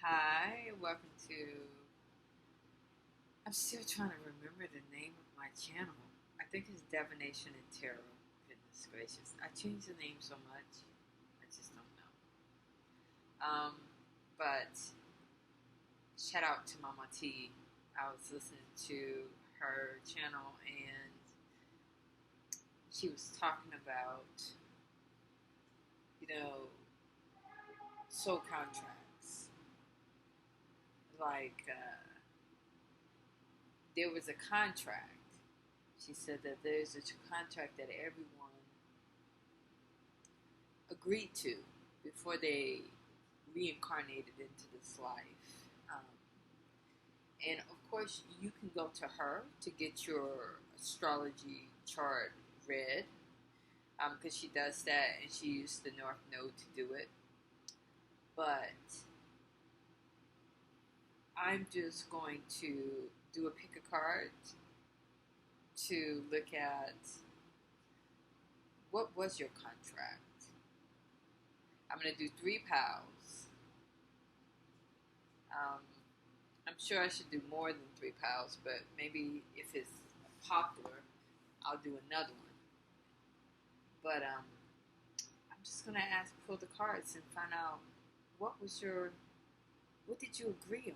Hi, welcome to. I'm still trying to remember the name of my channel. I think it's Divination and Tarot. Goodness gracious. I changed the name so much. I just don't know. But shout out to Mama T. I was listening to her channel and she was talking about, you know, soul contracts. Like, there was a contract. She said that there's a contract that everyone agreed to before they reincarnated into this life. And of course, you can go to her to get your astrology chart read because she does that and she used the North Node to do it. But I'm just going to do a pick a card to look at what was your contract. I'm going to do 3 pals. I'm sure I should do more than 3 pals, but maybe if it's popular, I'll do another one. But I'm just going to pull the cards and find out what did you agree on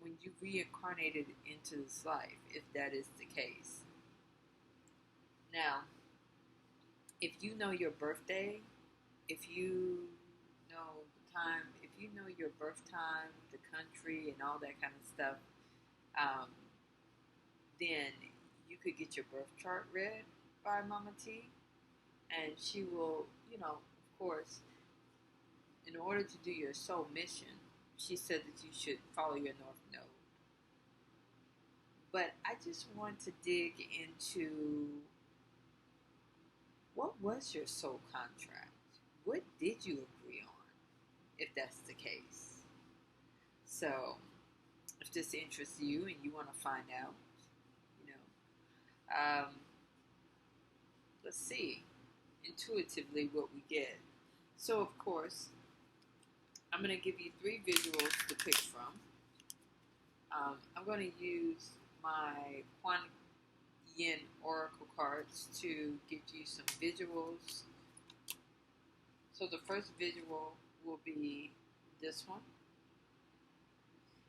when you reincarnated into this life, if that is the case. Now, if you know your birthday, if you know the time, if you know your birth time, the country, and all that kind of stuff, then you could get your birth chart read by Mama T, and she will, of course, in order to do your soul mission, she said that you should follow your North Node. But I just want to dig into what was your soul contract? What did you agree on, if that's the case? So, if this interests you and you want to find out, let's see intuitively what we get. So, of course, I'm going to give you 3 visuals to pick from. I'm going to use my Kuan Yin Oracle cards to give you some visuals. So the first visual will be this one.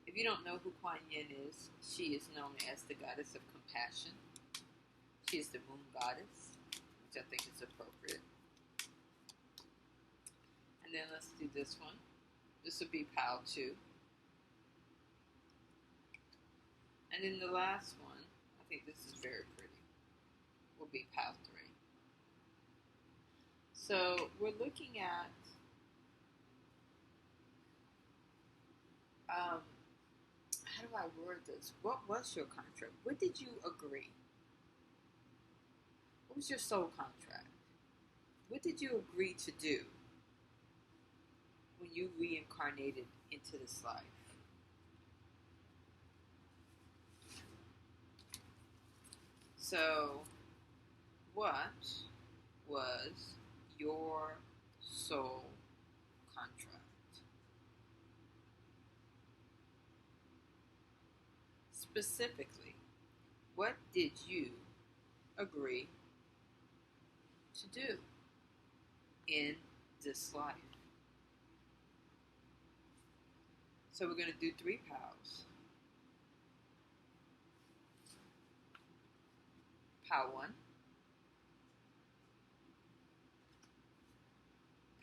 If you don't know who Kuan Yin is, she is known as the goddess of compassion. She is the moon goddess, which I think is appropriate. And then let's do this one. This will be pile 2. And then the last one, I think this is very pretty, will be pile 3. So we're looking at how do I word this? What was your contract? What did you agree? What was your soul contract? What did you agree to do when you reincarnated into this life? So, what was your soul contract? Specifically, what did you agree to do in this life? So we're going to do 3 pals. Pal 1,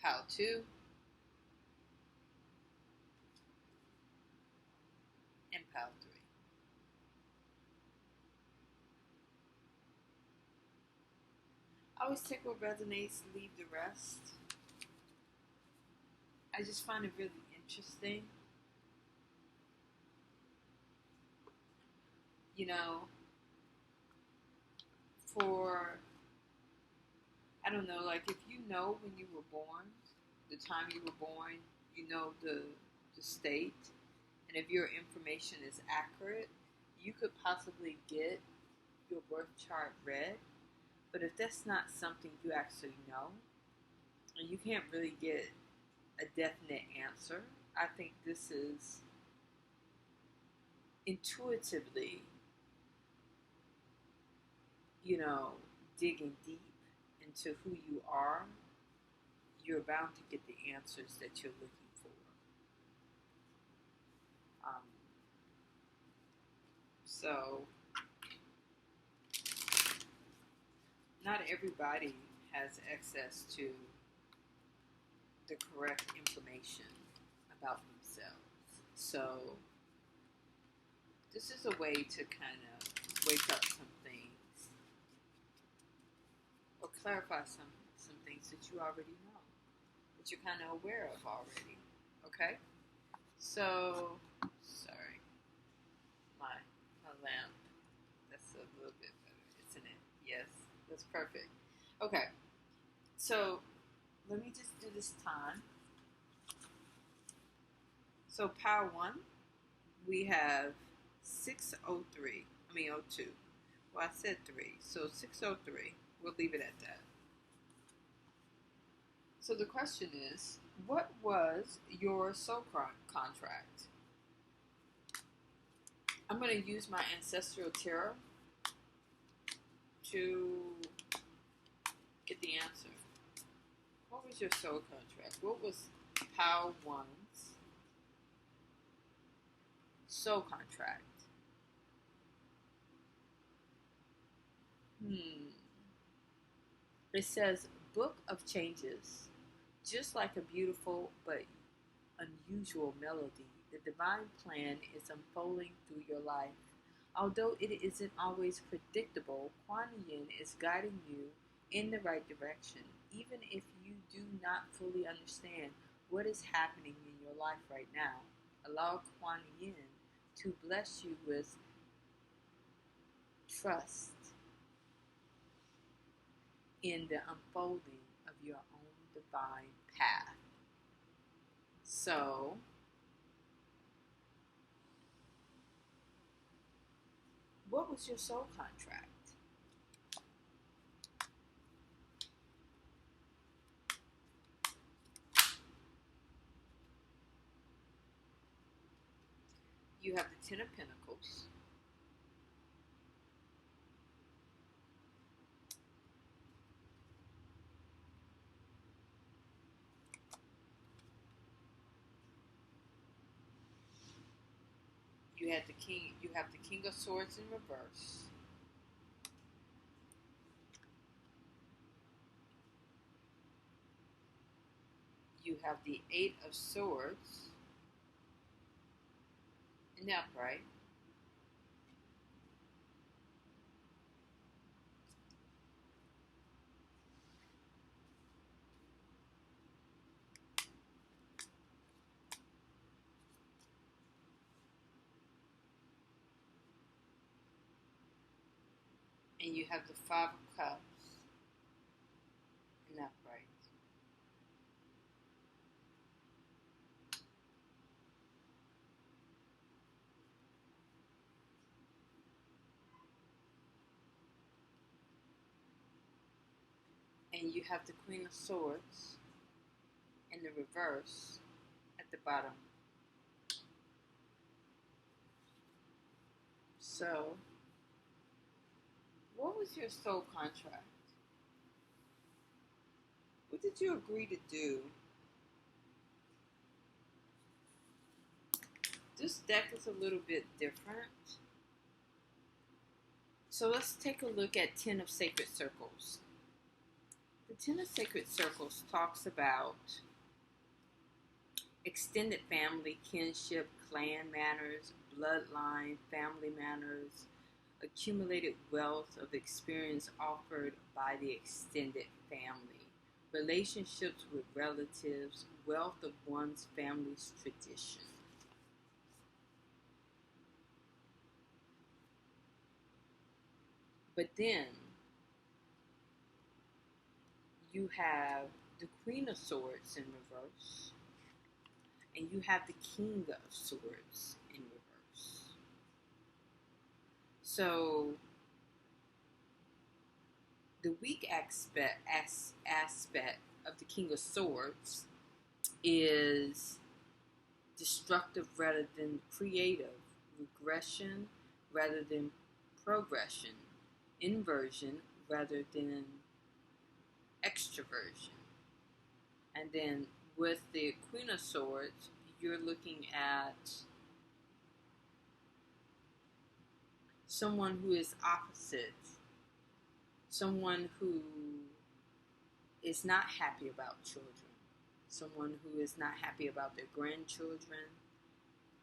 pal 2, and pal 3. I always take what resonates, leave the rest. I just find it really interesting. For, I don't know, like if you know when you were born, the time you were born, you know the state, and if your information is accurate, you could possibly get your birth chart read. But if that's not something you actually know, and you can't really get a definite answer I think this is intuitively, digging deep into who you are. You're bound to get the answers that you're looking for. Um, so, not everybody has access to the correct information about themselves. So, this is a way to kind of wake up some things or clarify some things that you already know, that you're kind of aware of already. Okay? So, sorry, my lamp. That's a little bit better, isn't it? Yes, that's perfect. Okay, so let me just do this time. So power 1, we have 603. I mean 02. Well, I said 3, so 603. We'll leave it at that. So the question is, what was your soul contract? I'm going to use my ancestral tarot to get the answer. What was your soul contract? What was Power 1's soul contract? It says, Book of Changes. Just like a beautiful but unusual melody, the divine plan is unfolding through your life. Although it isn't always predictable, Kuan Yin is guiding you in the right direction, even if you do not fully understand what is happening in your life right now. Allow Kuan Yin to bless you with trust in the unfolding of your own divine path. So, what was your soul contract? You have the Ten of Pentacles. You have the King of Swords in reverse. You have the Eight of Swords in the upright. And you have the Five of Cups in the upright. And you have the Queen of Swords in the reverse at the bottom. So, what was your soul contract? What did you agree to do? This deck is a little bit different. So let's take a look at Ten of Sacred Circles. The Ten of Sacred Circles talks about extended family, kinship, clan manners, bloodline, family manners, accumulated wealth of experience offered by the extended family, relationships with relatives, wealth of one's family's tradition. But then you have the Queen of Swords in reverse, and you have the King of Swords in reverse. So the weak aspect of the King of Swords is destructive rather than creative, regression rather than progression, inversion rather than extroversion. And then with the Queen of Swords, you're looking at someone who is opposite, someone who is not happy about children, someone who is not happy about their grandchildren,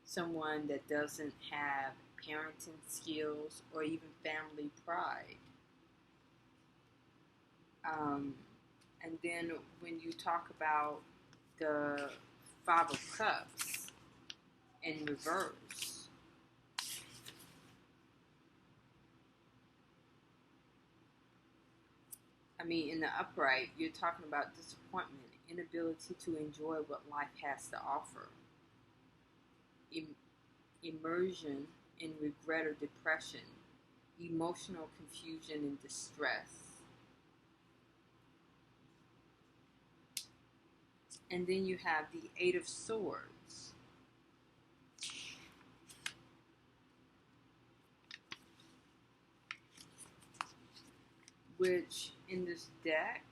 someone that doesn't have parenting skills or even family pride. And then when you talk about the Five of Cups in reverse, in the upright, you're talking about disappointment, inability to enjoy what life has to offer, immersion in regret or depression, emotional confusion and distress. And then you have the Eight of Swords, which in this deck,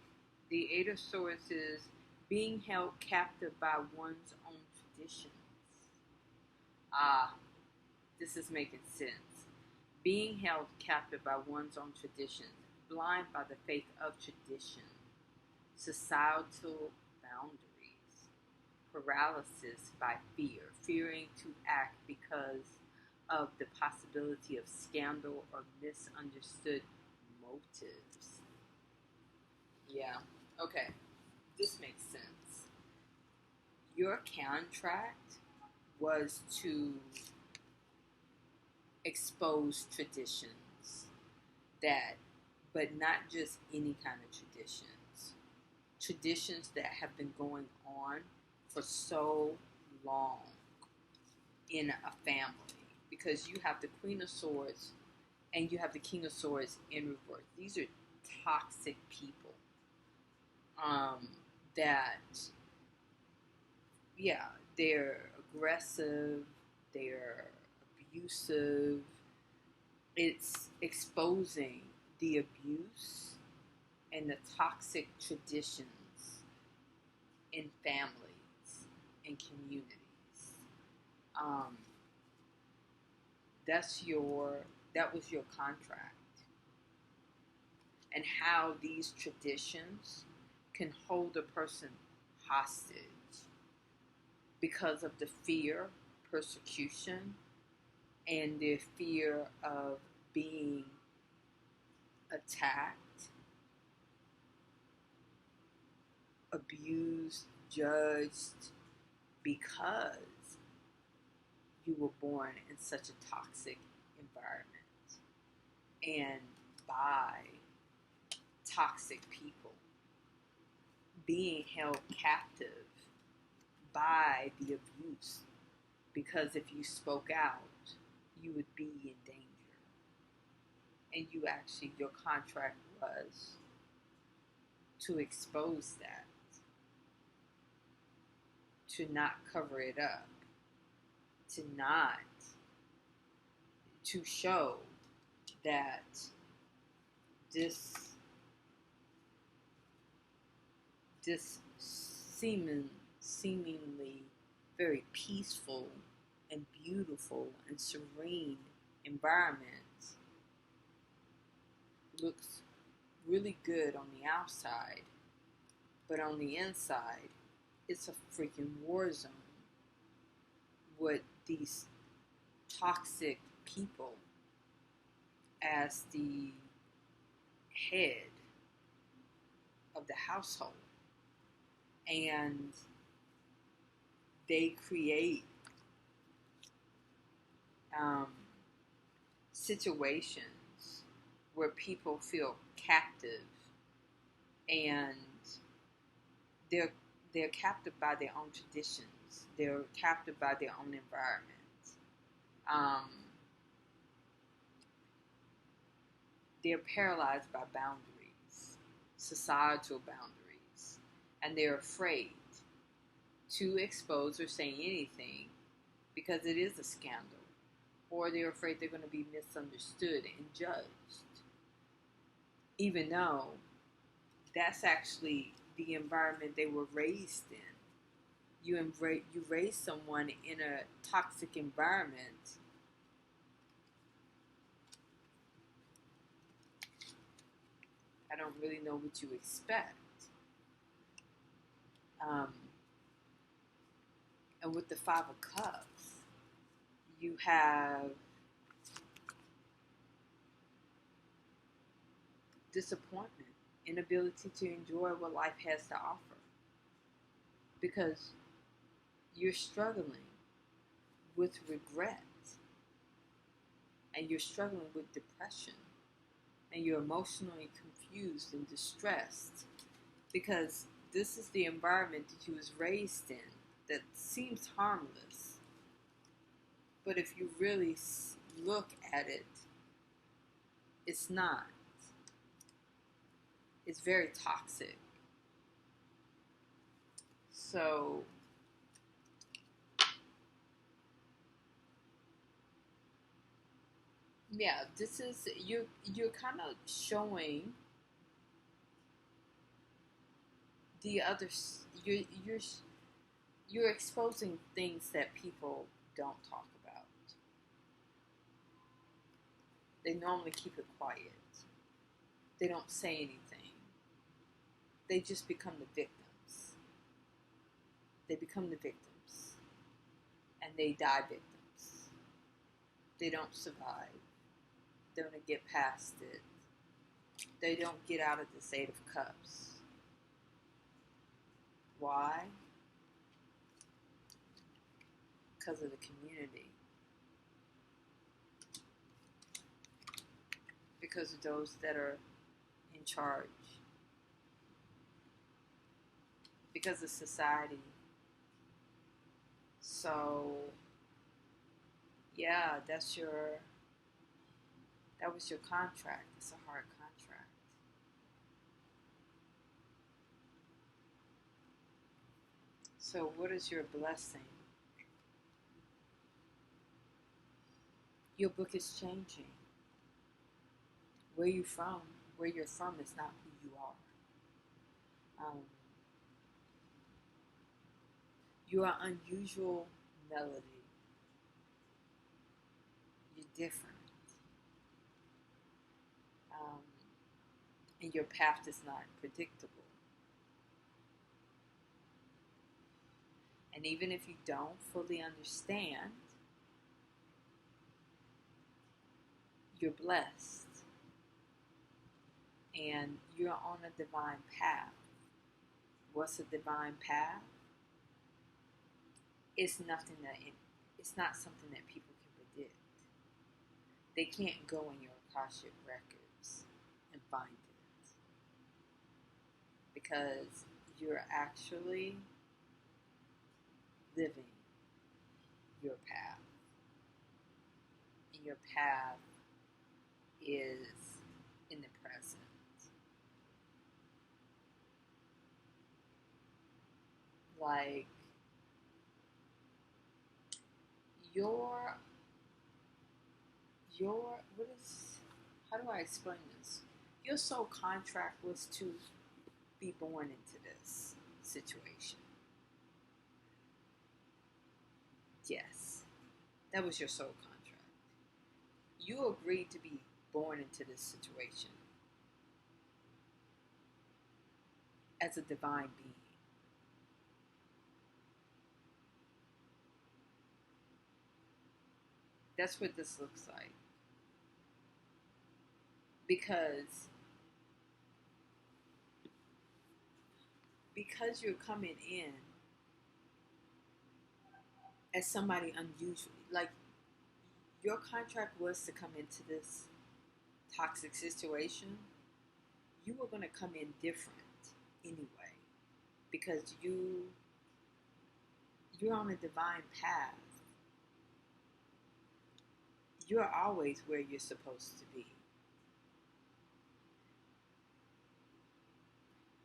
the Eight of Swords is being held captive by one's own traditions. This is making sense. Being held captive by one's own traditions, blind by the faith of tradition, societal boundaries, paralysis by fear, fearing to act because of the possibility of scandal or misunderstood motives. Yeah, okay, this makes sense. Your contract was to expose traditions but not just any kind of traditions that have been going on for so long in a family, because you have the Queen of Swords and you have the King of Swords in reverse. These are toxic people that, yeah, they're aggressive, they're abusive. It's exposing the abuse and the toxic traditions in families and communities. That was your contract, and how these traditions can hold a person hostage because of the fear, persecution, and their fear of being attacked, abused, judged, because you were born in such a toxic environment and by toxic people, being held captive by the abuse, because if you spoke out, you would be in danger. And your contract was to expose that, to not cover it up, to show that this seemingly very peaceful and beautiful and serene environment looks really good on the outside, but on the inside, it's a freaking war zone with these toxic people as the head of the household. And they create situations where people feel captive, and they're captive by their own traditions. They're captive by their own environment. They're paralyzed by boundaries, societal boundaries, and they're afraid to expose or say anything because it is a scandal, or they're afraid they're going to be misunderstood and judged, even though that's actually the environment they were raised in. You raise someone in a toxic environment, I don't really know what you expect. And with the Five of Cups, you have disappointment, inability to enjoy what life has to offer, because you're struggling with regret, and you're struggling with depression, and you're emotionally confused and distressed, because this is the environment that you was raised in that seems harmless, but if you really look at it, it's not. It's very toxic. So yeah, this is you're kind of showing the others. You're exposing things that people don't talk about. They normally keep it quiet. They don't say anything. They just become the victims. They become the victims. And they die victims. They don't survive. They don't get past it. They don't get out of this Eight of Cups. Why? Because of the community. Because of those that are in charge. Because of society. So, yeah, that was your contract. It's a hard contract. So what is your blessing? Your book is changing. Where you're from is not who you are. You are unusual melody. You're different. And your path is not predictable. And even if you don't fully understand, you're blessed. And you're on a divine path. What's a divine path? It's not something that people can predict. They can't go in your Akashic records and find it. Because you're actually living your path. And your path is in the present. Like, how do I explain this? Your soul contract was to be born into this situation. Yes, that was your soul contract. You agreed to be born into this situation as a divine being. That's what this looks like. Because you're coming in as somebody unusual. Like, your contract was to come into this toxic situation. You were going to come in different anyway. Because you're on a divine path. You're always where you're supposed to be.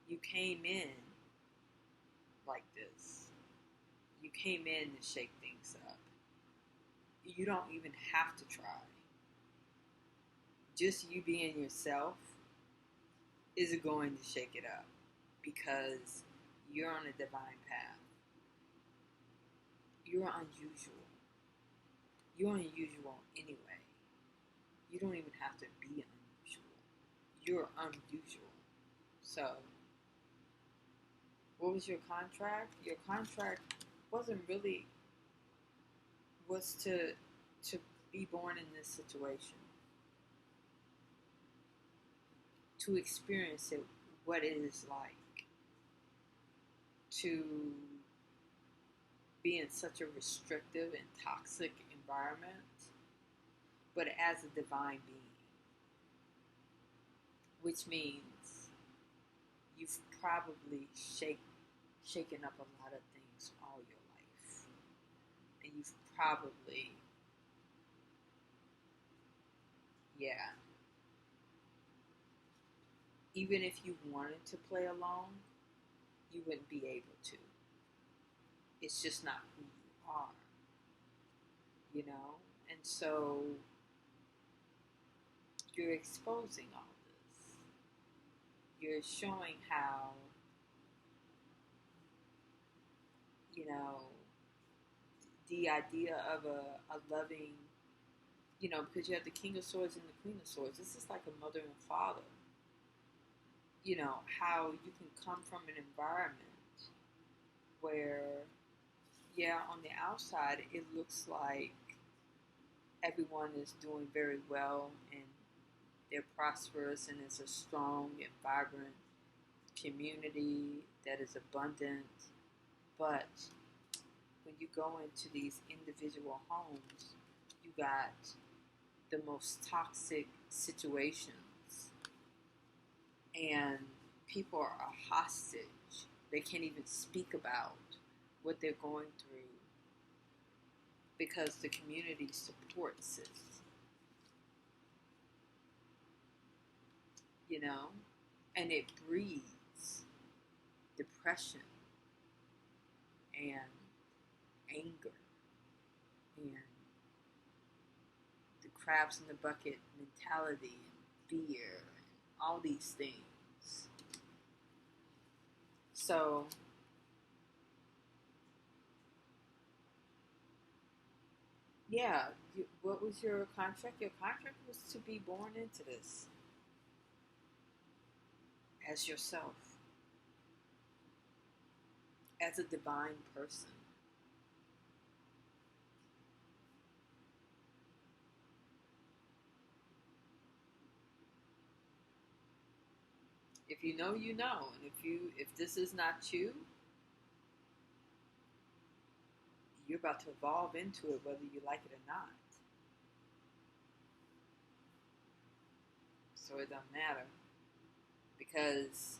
You came in like this. You came in to shake things up. you don't even have to try. Just you being yourself is going to shake it up because you're on a divine path. You're unusual. You're unusual anyway. You don't even have to be unusual. You're unusual. So, what was your contract? Your contract wasn't really was to be born in this situation, to experience it, what it is like to be in such a restrictive and toxic environment, but as a divine being, which means you've probably shaken up a lot of things all your life, and you've probably, yeah, even if you wanted to play along, you wouldn't be able to. It's just not who you are, you know? And so you're exposing all this. You're showing how, you know, the idea of a loving, you know, because you have the King of Swords and the Queen of Swords. This is like a mother and father. You know, how you can come from an environment where, yeah, on the outside, it looks like everyone is doing very well and they're prosperous and it's a strong and vibrant community that is abundant. But when you go into these individual homes, you got the most toxic situations, and people are hostage. They can't even speak about what they're going through because the community supports it. You know? And it breeds depression and anger and the crabs in the bucket mentality and fear and all these things. So yeah, what was your contract? Your contract was to be born into this as yourself, as a divine person. If you know, you know, and if this is not you, you're about to evolve into it whether you like it or not. So it doesn't matter because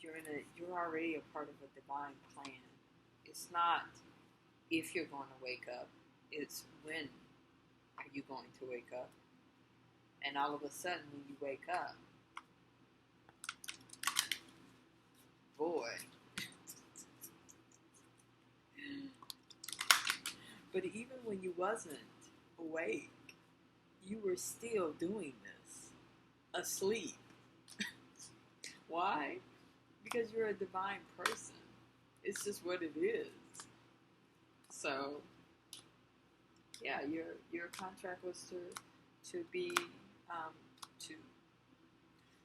you're already a part of a divine plan. It's not if you're going to wake up, it's when are you going to wake up. And all of a sudden when you wake up, boy. But even when you wasn't awake, you were still doing this, asleep. Why? Because you're a divine person. It's just what it is. So, yeah, your contract was to be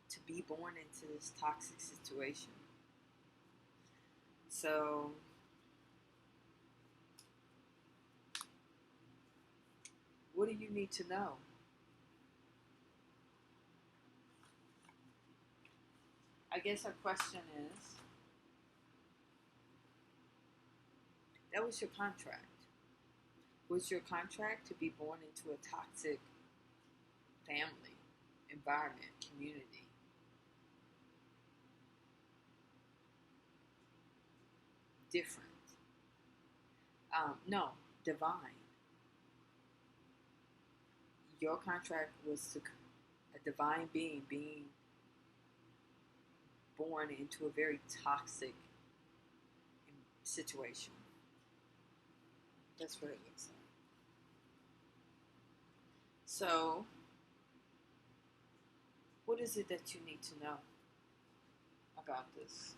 to be born into this toxic situation. So, what do you need to know? I guess our question is, that was your contract. Was your contract to be born into a toxic family, environment, community? Different. No, divine. Your contract was to a divine being born into a very toxic situation. That's what it looks like. So, what is it that you need to know about this?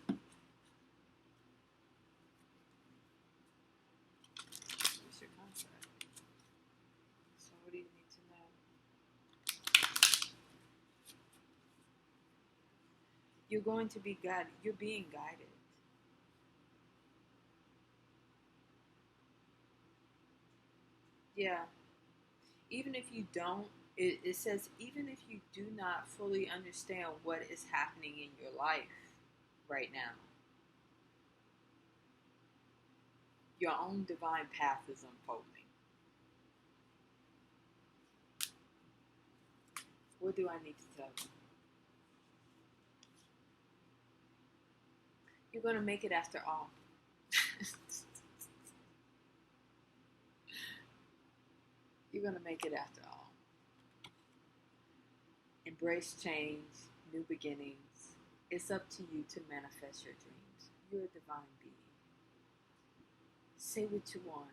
What's your contract? So, what do you need to know? You're going to be guided. You're being guided. Yeah. Even if you don't, it says, even if you do not fully understand what is happening in your life right now, your own divine path is unfolding. What do I need to tell you? You're going to make it after all. You're going to make it after all. Embrace change, new beginnings. It's up to you to manifest your dreams. You're a divine being. Say what you want.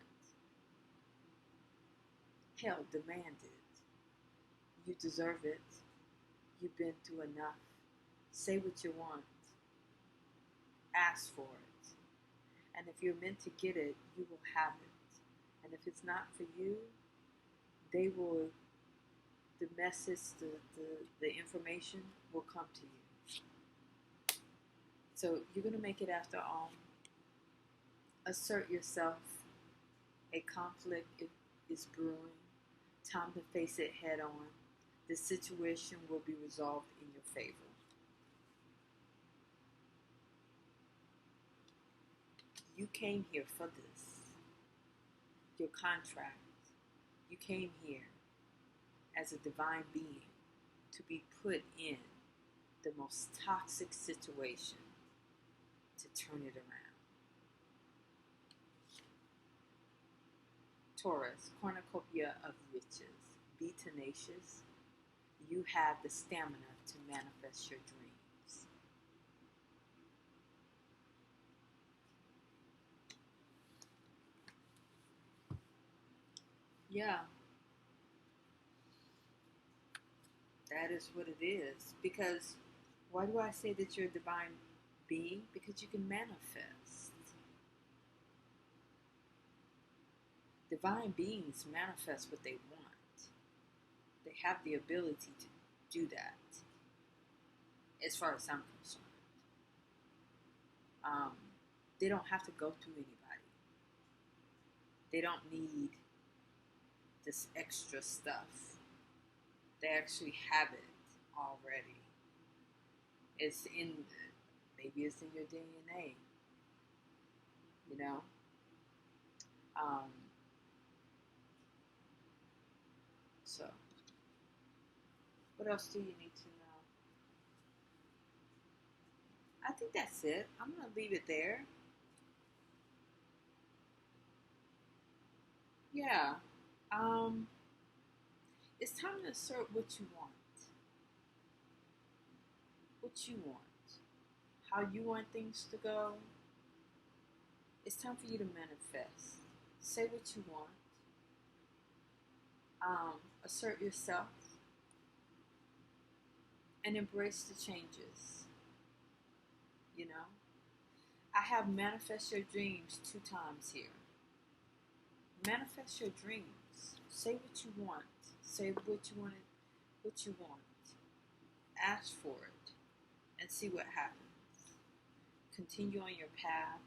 Hell, demand it. You deserve it. You've been through enough. Say what you want. Ask for it. And if you're meant to get it, you will have it. And if it's not for you, they will, the message, the information will come to you. So you're going to make it after all. Assert yourself. A conflict is brewing. Time to face it head on. The situation will be resolved in your favor. You came here for this. Your contract. You came here as a divine being to be put in the most toxic situation to turn it around. Taurus, cornucopia of riches. Be tenacious. You have the stamina to manifest your dreams. Yeah. That is what it is. Because why do I say that you're a divine being? Because you can manifest. Divine beings manifest what they want. They have the ability to do that, as far as I'm concerned. They don't have to go through anybody. They don't need this extra stuff. They actually have it already. It's in, maybe it's in your DNA, you know? So, what else do you need to know? I think that's it. I'm going to leave it there. Yeah. It's time to assert what you want. What you want. How you want things to go. It's time for you to manifest. Say what you want. Assert yourself. And embrace the changes. You know? I have manifest your dreams 2 times here. Manifest your dreams. Say what you want. Say what you want. What you want. Ask for it. And see what happens. Continue on your path.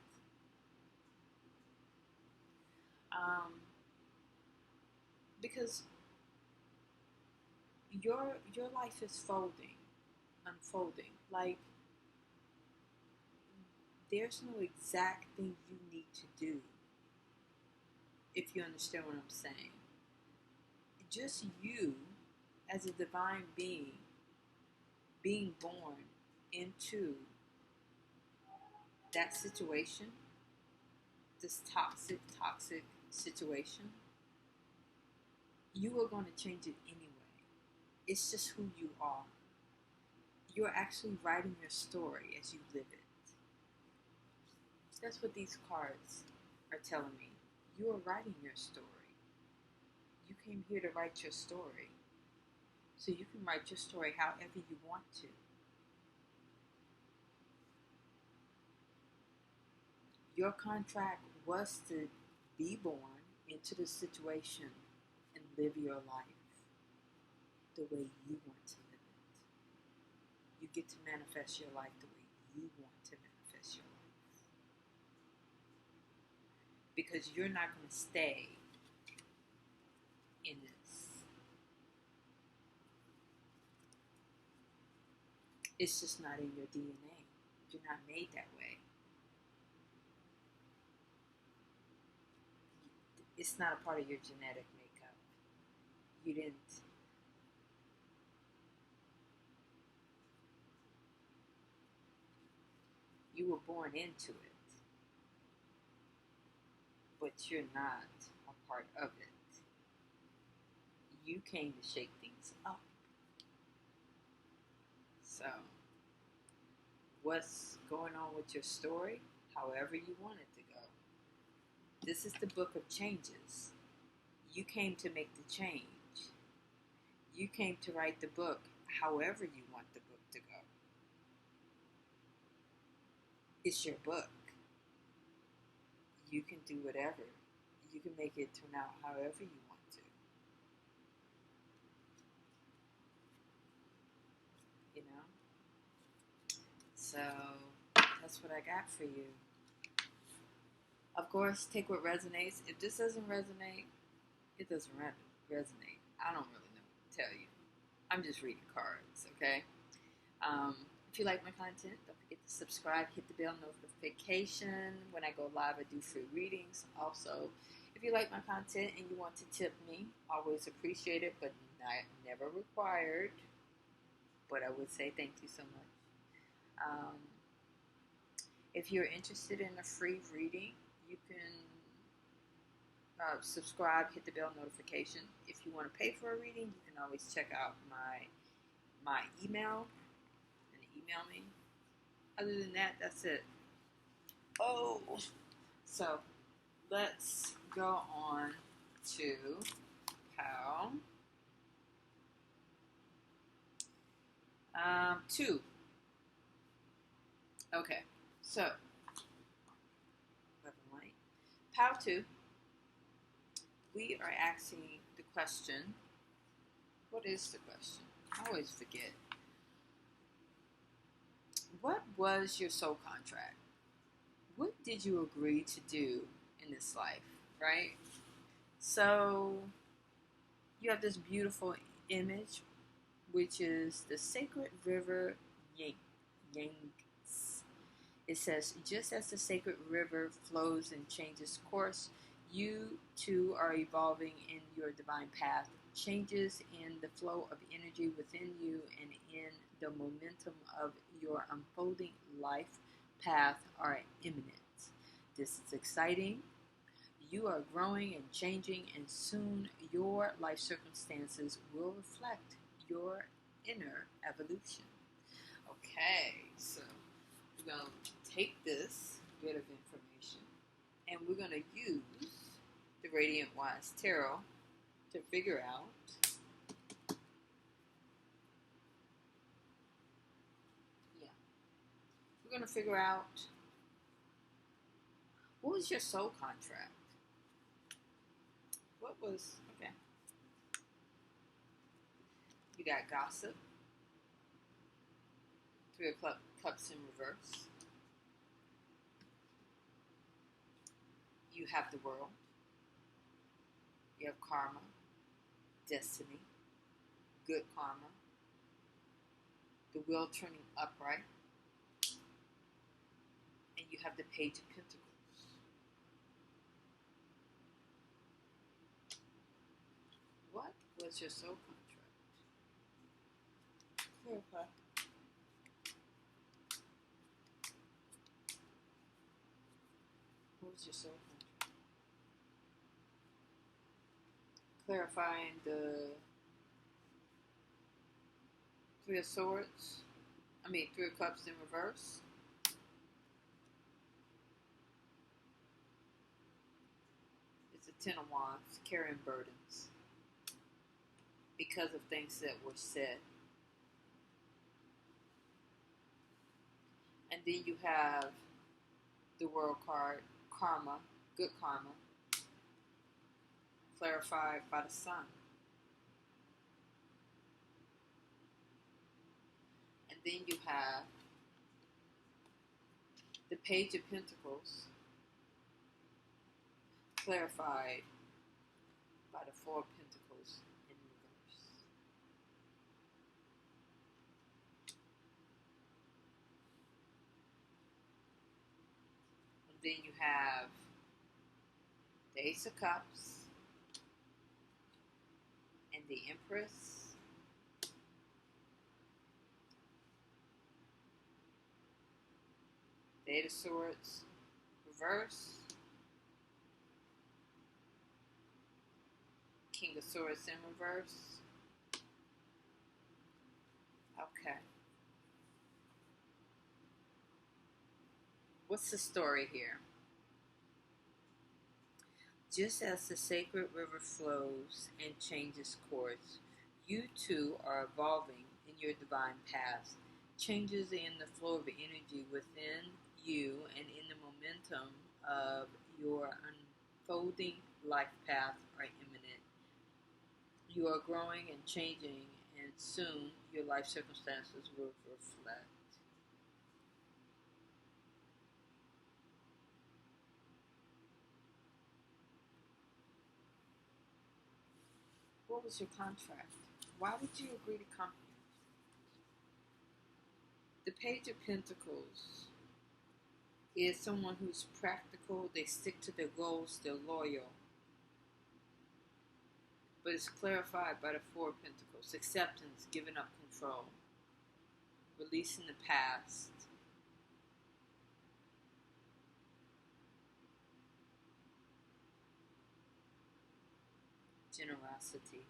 Because your life is unfolding. Like, there's no exact thing you need to do, if you understand what I'm saying. Just you, as a divine being born into that situation, this toxic situation, you are going to change it anyway. It's just who you are. You're actually writing your story as you live it. That's what these cards are telling me. You are writing your story. You came here to write your story. So you can write your story however you want to. Your contract was to be born into the situation and live your life the way you want to live it. You get to manifest your life the way you want to manifest your life. Because you're not going to stay in this. It's just not in your DNA. You're not made that way. It's not a part of your genetic makeup. You didn't. You were born into it. But you're not a part of it. You came to shake things up. So, what's going on with your story? However you want it to go. This is the book of changes. You came to make the change. You came to write the book however you want the book to go. It's your book. You can do whatever. You can make it turn out however you want to. You know? So, that's what I got for you. Of course, take what resonates. If this doesn't resonate, it doesn't resonate. I don't really know what to tell you. I'm just reading cards, okay? If you like my content, don't forget to subscribe, hit the bell notification. When I go live, I do free readings. Also, if you like my content and you want to tip me, always appreciate it, but never required. But I would say thank you so much. If you're interested in a free reading, you can subscribe, hit the bell notification. If you want to pay for a reading, you can always check out my email and email me. Other than that, that's it. Oh, so let's go on to how 2. Okay, so Power 2, we are asking the question. What is the question? I always forget. What was your soul contract? What did you agree to do in this life, right? So you have this beautiful image, which is the sacred river Yangtze. It says, just as the sacred river flows and changes course, you too are evolving in your divine path. Changes in the flow of energy within you and in the momentum of your unfolding life path are imminent. This is exciting. You are growing and changing, and soon your life circumstances will reflect your inner evolution. Okay, so we're going to take this bit of information and we're going to use the Radiant Wise Tarot to figure out we're going to figure out what was your soul contract? What was, okay. You got gossip, 3 of Cups in reverse. You have the World. You have karma, destiny, good karma, the wheel turning upright, and you have the Page of Pentacles. What was your soul contract? Clarify. What was your soul contract? Clarifying the 3 of Swords, Three of Cups in reverse. It's a Ten of Wands, carrying burdens because of things that were said. And then you have the World card, karma, good karma, clarified by the Sun. And then you have the Page of Pentacles, clarified by the Four of Pentacles in reverse. And then you have the Ace of Cups and the Empress. The Eight of Swords, reverse. King of Swords in reverse. Okay. What's the story here? Just as the sacred river flows and changes course, you too are evolving in your divine path. Changes in the flow of energy within you and in the momentum of your unfolding life path are imminent. You are growing and changing, and soon your life circumstances will reflect. What was your contract? Why did you agree to come here? The Page of Pentacles is someone who's practical, they stick to their goals, they're loyal. But it's clarified by the Four of Pentacles. Acceptance, giving up control, releasing the past. Generosity.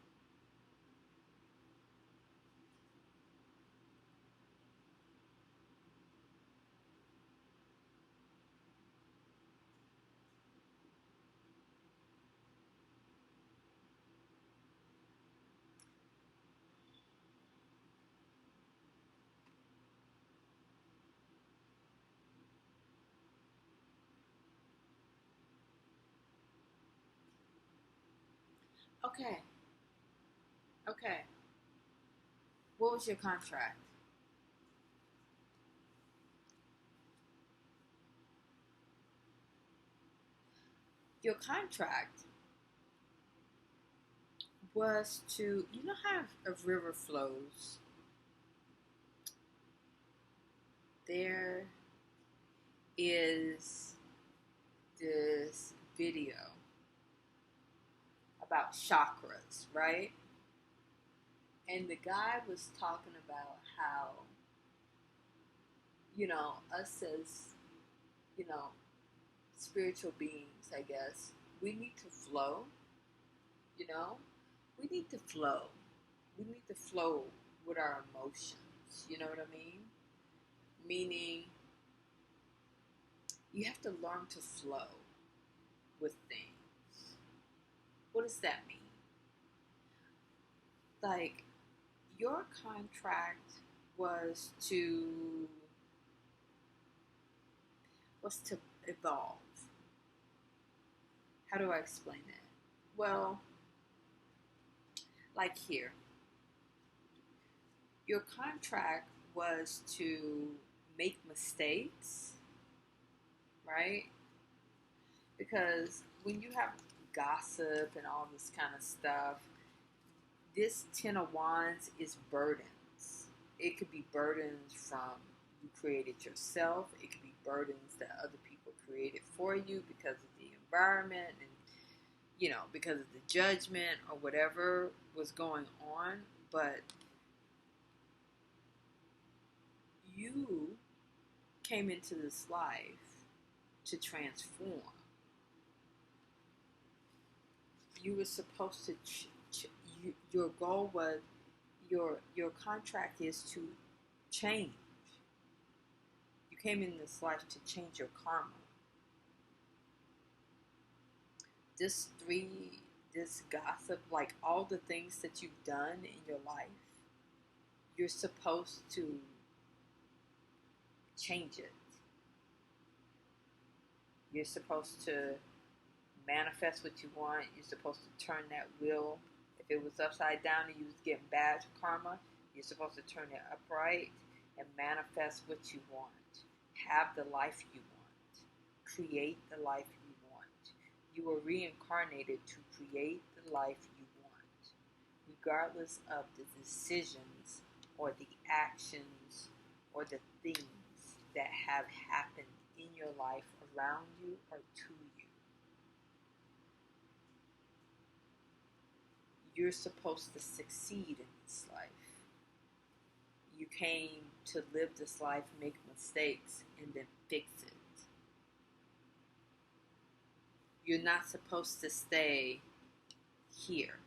Okay. Okay. What was your contract? Your contract was to, you know how a river flows? There is this video about chakras, right? And the guy was talking about how, us as, you know, spiritual beings, I guess, we need to flow, you know? We need to flow. We need to flow with our emotions, you know what I mean? Meaning, you have to learn to flow with things. What does that mean? Like, your contract was to evolve. How do I explain that? Well, like here, your contract was to make mistakes, right? Because when you have gossip and all this kind of stuff, this Ten of Wands is burdens. It could be burdens from you created yourself. It could be burdens that other people created for you because of the environment and, because of the judgment or whatever was going on. But you came into this life to transform. You were supposed to your goal was your contract is to change. You came in this life to change your karma. This gossip, like all the things that you've done in your life, you're supposed to change it. You're supposed to manifest what you want. You're supposed to turn that wheel. If it was upside down and you was getting bad karma, you're supposed to turn it upright and manifest what you want. Have the life you want. Create the life you want. You were reincarnated to create the life you want, regardless of the decisions or the actions or the things that have happened in your life, around you, or to you. You're supposed to succeed in this life. You came to live this life, make mistakes, and then fix it. You're not supposed to stay here.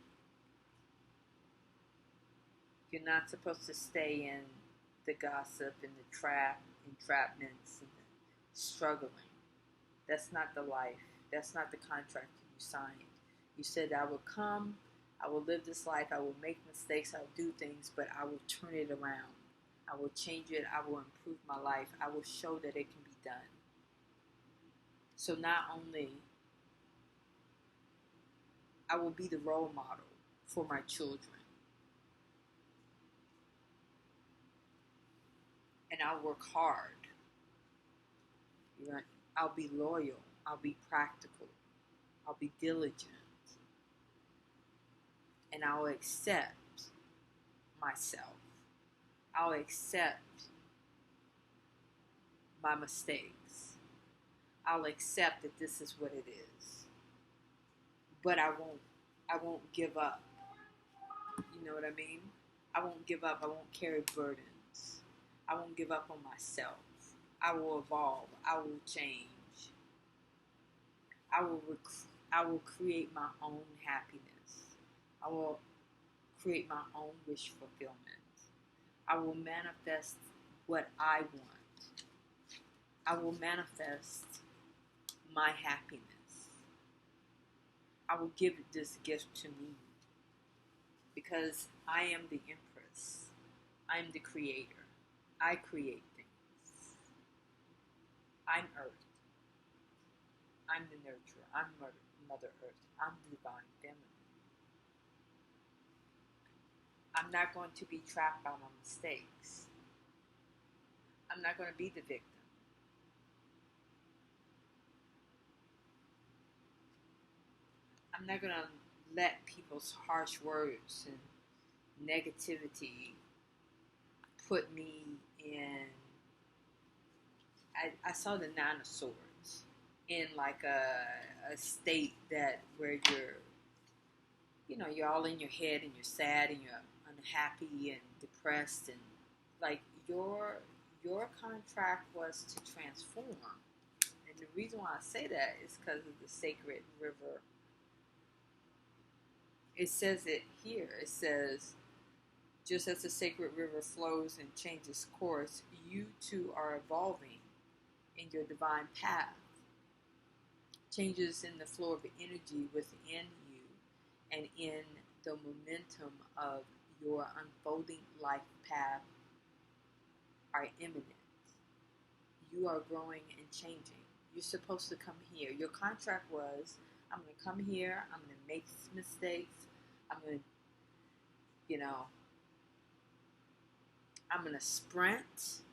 You're not supposed to stay in the gossip and the entrapments and the struggling. That's not the life. That's not the contract you signed. You said, I will come, I will live this life, I will make mistakes, I will do things, but I will turn it around. I will change it, I will improve my life, I will show that it can be done. So not only I will be the role model for my children, and I'll work hard. I'll be loyal, I'll be practical, I'll be diligent, and I'll accept myself. I'll accept my mistakes. I'll accept that this is what it is. But I won't give up. You know what I mean? I won't give up. I won't carry burdens. I won't give up on myself. I will evolve. I will change. I will create my own happiness. I will create my own wish fulfillment. I will manifest what I want. I will manifest my happiness. I will give this gift to me because I am the empress. I am the creator. I create things. I'm earth. I'm the nurturer. I'm Mother Earth. I'm the divine feminine. I'm not going to be trapped by my mistakes. I'm not going to be the victim. I'm not going to let people's harsh words and negativity put me in. I saw the Nine of Swords in like a state that where you're all in your head and you're sad and you're unhappy and depressed, and like your contract was to transform. And the reason why I say that is because of the sacred river. It says it here. It says, just as the sacred river flows and changes course, you too are evolving in your divine path. Changes in the flow of energy within you and in the momentum of your unfolding life path are imminent. You are growing and changing. You're supposed to come here. Your contract was, I'm going to come here, I'm going to make mistakes, I'm going to sprint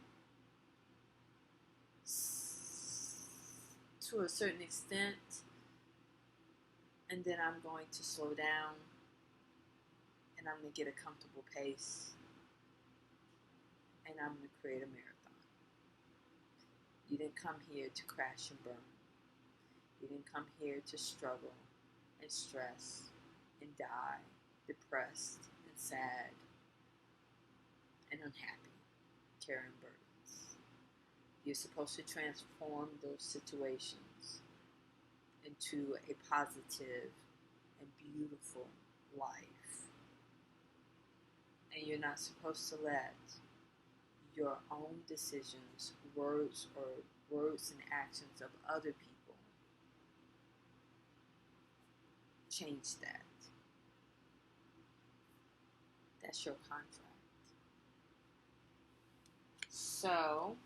to a certain extent, and then I'm going to slow down, and I'm going to get a comfortable pace, and I'm going to create a marathon. You didn't come here to crash and burn. You didn't come here to struggle and stress and die, depressed and sad and unhappy, carrying burdens. You're supposed to transform those situations into a positive and beautiful life. And you're not supposed to let your own decisions words or words and actions of other people. Change that. That's your contract. So,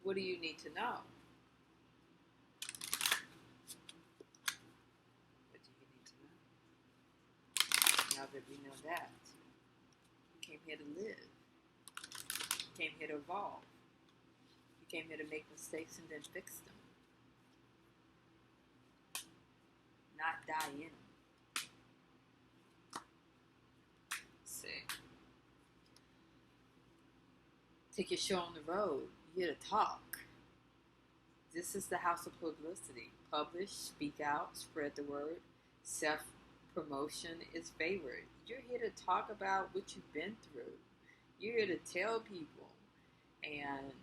what do you need to know? What do you need to know? Now that we know that, you came here to live. You came here to evolve. You came here to make mistakes and then fix them. Not die in them. See. Take your show on the road. You're here to talk. This is the house of publicity. Publish, speak out, spread the word. Self-promotion is favored. You're here to talk about what you've been through. You're here to tell people and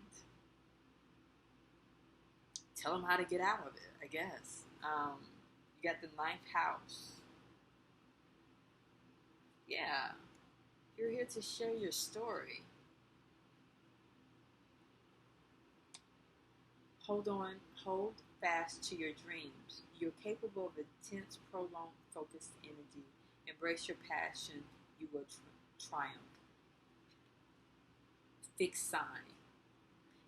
tell them how to get out of it, I guess. You got the 9th house. Yeah. You're here to share your story. Hold fast to your dreams. You're capable of intense, prolonged, focused energy. Embrace your passion. You will triumph. Fixed sign.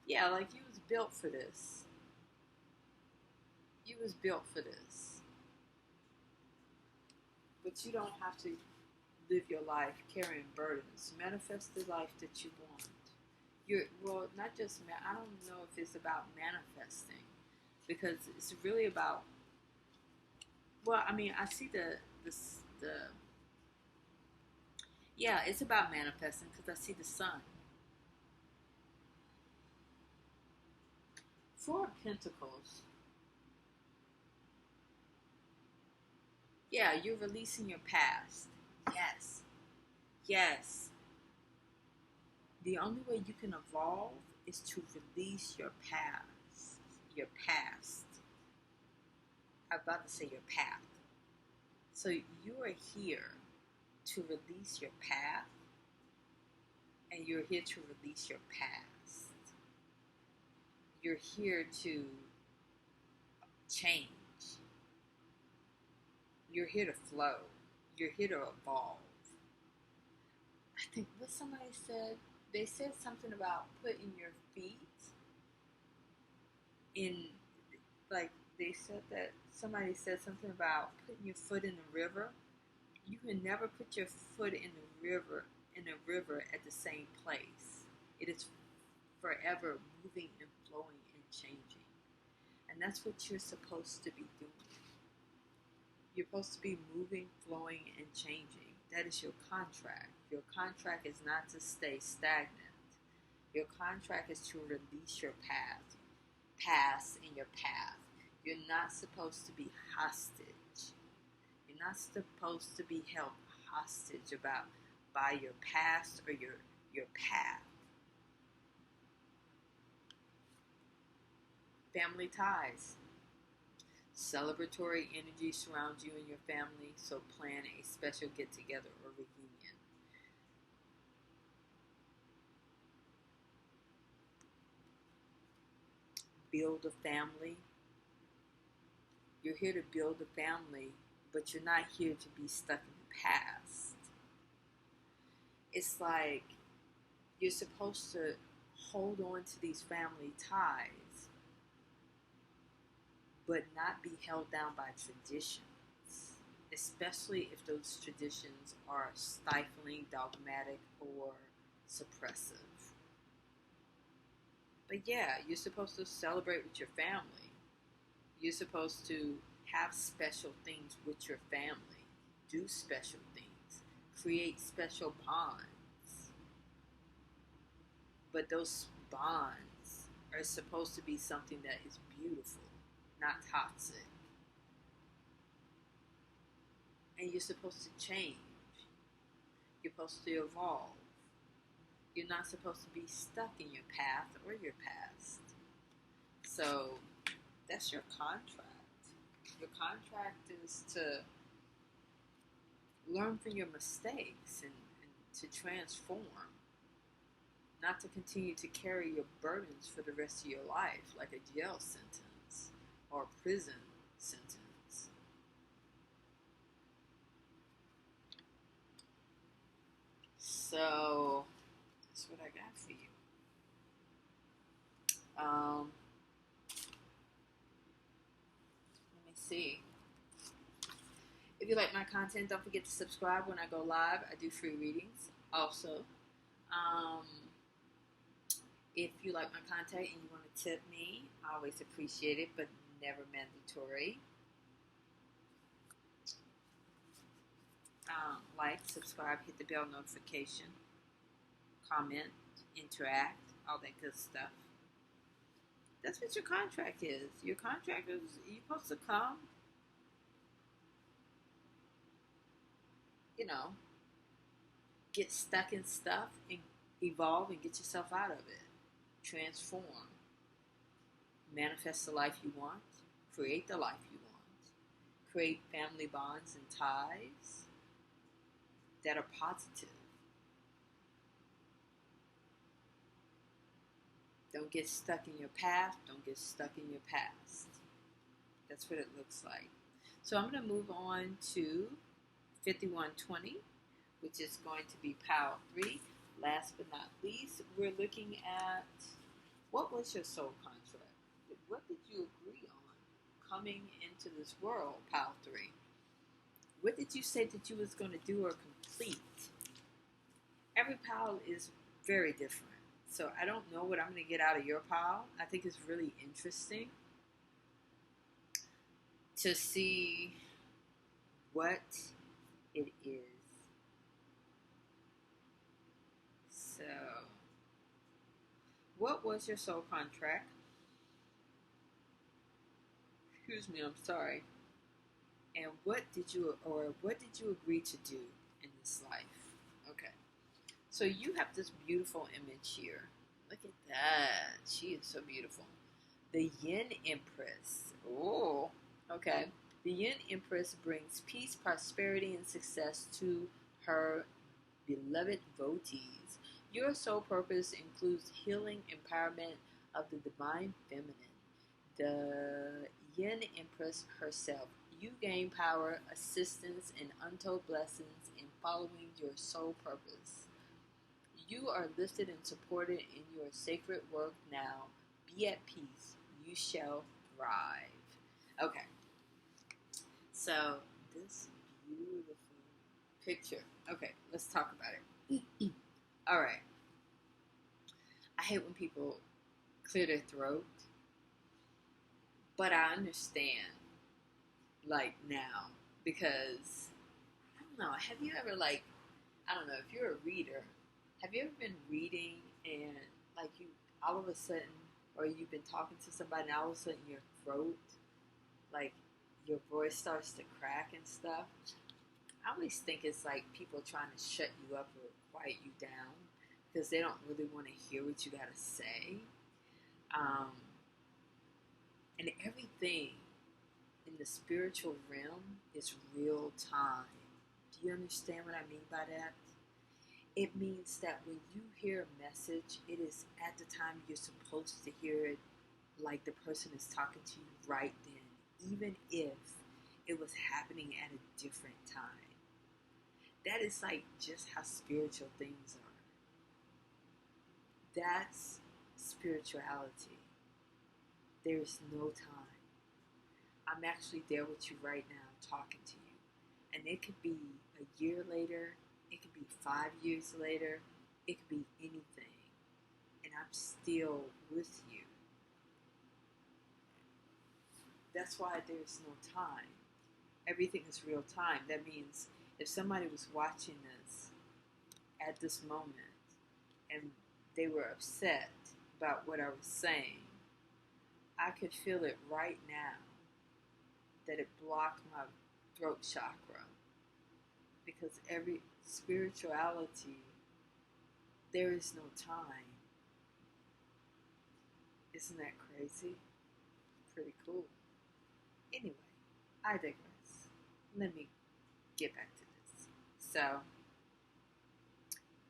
Yeah, like you was built for this. You was built for this. But you don't have to live your life carrying burdens. Manifest the life that you want. Not just, I don't know if it's about manifesting, because it's really about, I see it's about manifesting because I see the sun. 4 of Pentacles. Yeah, you're releasing your past. Yes. Yes. The only way you can evolve is to release your past. Your past. I'm about to say your path. So you are here to release your path, and you're here to release your past. You're here to change. You're here to flow. You're here to evolve. I think what somebody said, they said something about putting your feet in, like they said that somebody said something about putting your foot in the river. You can never put your foot in the river at the same place. It is forever moving and flowing and changing. And that's what you're supposed to be doing. You're supposed to be moving, flowing, and changing. That is your contract. Your contract is not to stay stagnant. Your contract is to release your past in your path. You're not supposed to be hostage. You're not supposed to be held hostage by your past or your path. Family ties. Celebratory energy surrounds you and your family, so plan a special get-together or reunion. Build a family. You're here to build a family, but you're not here to be stuck in the past. It's like you're supposed to hold on to these family ties, but not be held down by traditions, especially if those traditions are stifling, dogmatic, or suppressive. But yeah, you're supposed to celebrate with your family. You're supposed to have special things with your family. Do special things. Create special bonds. But those bonds are supposed to be something that is beautiful, not toxic. And you're supposed to change. You're supposed to evolve. You're not supposed to be stuck in your path or your past. So that's your contract. Your contract is to learn from your mistakes and to transform, not to continue to carry your burdens for the rest of your life, like a jail sentence or a prison sentence. So that's what I got for you. Let me see. If you like my content, don't forget to subscribe when I go live. I do free readings also. If you like my content and you want to tip me, I always appreciate it, but never mandatory. Like, subscribe, hit the bell notification, comment, interact, all that good stuff. That's what your contract is. Your contract is, you're supposed to come, get stuck in stuff and evolve and get yourself out of it. Transform. Manifest the life you want. Create the life you want. Create family bonds and ties that are positive. Don't get stuck in your path. Don't get stuck in your past. That's what it looks like. So I'm going to move on to 5120, which is going to be pile 3. Last but not least, we're looking at, what was your soul contract? What did you agree on coming into this world, pile 3? What did you say that you was going to do or complete? Every pile is very different. So I don't know what I'm going to get out of your pile. I think it's really interesting to see what it is. So, what was your soul contract? Excuse me, I'm sorry. And what did you agree to do in this life? Okay. So you have this beautiful image here. Look at that. She is so beautiful. The Yin Empress. Oh, okay. The Yin Empress brings peace, prosperity, and success to her beloved devotees. Your soul purpose includes healing, empowerment of the divine feminine. The Yin Empress herself. You gain power, assistance, and untold blessings in following your soul purpose. You are lifted and supported in your sacred work now. Be at peace. You shall thrive. Okay. So, this beautiful picture. Okay, let's talk about it. All right. I hate when people clear their throat, but I understand, like, now, because, I don't know, have you ever, like, I don't know, if you're a reader, have you ever been reading and, like, you, all of a sudden, or you've been talking to somebody and all of a sudden your throat, like, your voice starts to crack and stuff? I always think it's like people trying to shut you up or quiet you down because they don't really want to hear what you got to say. And everything in the spiritual realm is real time. Do you understand what I mean by that? It means that when you hear a message, it is at the time you're supposed to hear it, like the person is talking to you right then, even if it was happening at a different time. That is like just how spiritual things are. That's spirituality. There is no time. I'm actually there with you right now, talking to you. And it could be a year later, it could be 5 years later, it could be anything. And I'm still with you. That's why there's no time. Everything is real time. That means if somebody was watching this at this moment and they were upset about what I was saying, I could feel it right now that it blocked my throat chakra. Because every spirituality, there is no time. Isn't that crazy? Pretty cool. Anyway, I digress. Let me get back to this. So,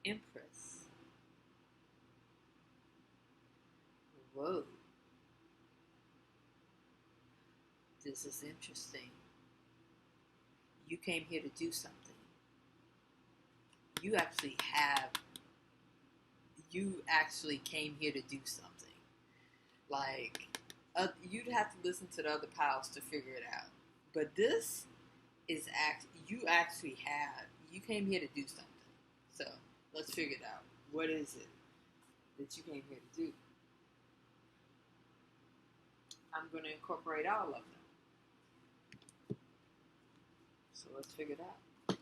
Empress. Whoa. This is interesting. You came here to do something. You actually came here to do something. Like, you'd have to listen to the other piles to figure it out. But this is you came here to do something. So, let's figure it out. What is it that you came here to do? I'm going to incorporate all of them. So let's figure it out.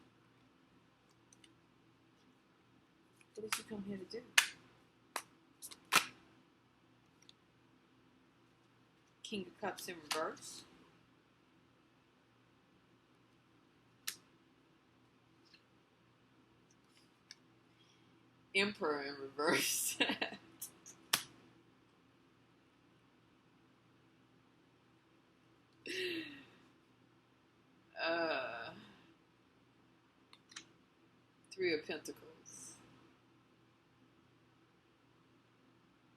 What did you come here to do? King of Cups in reverse. Emperor in reverse. Three of Pentacles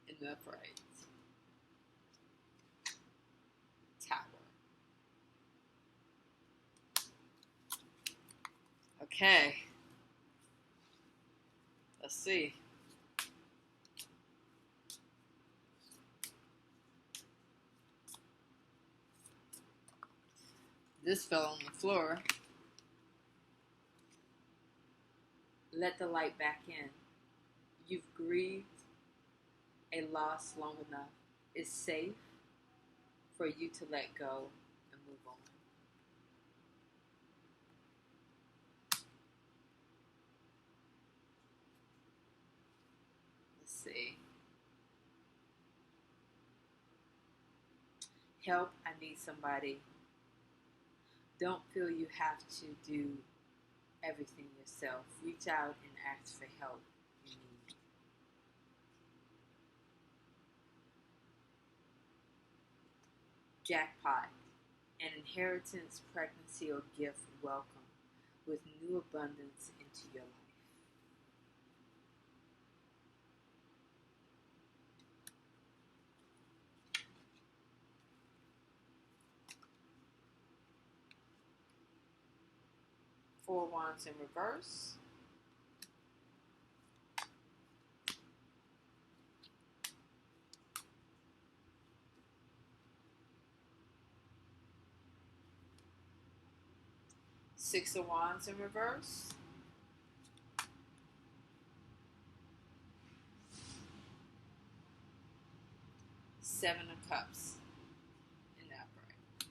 in the upright. Tower. Okay. Let's see. This fell on the floor. Let the light back in. You've grieved a loss long enough. It's safe for you to let go and move on. Let's see. Help, I need somebody. Don't feel you have to do everything yourself. Reach out and ask for help you need. Jackpot. An inheritance, pregnancy, or gift welcome with new abundance into your life. Four Wands in reverse. Six of Wands in reverse. Seven of Cups in the upright.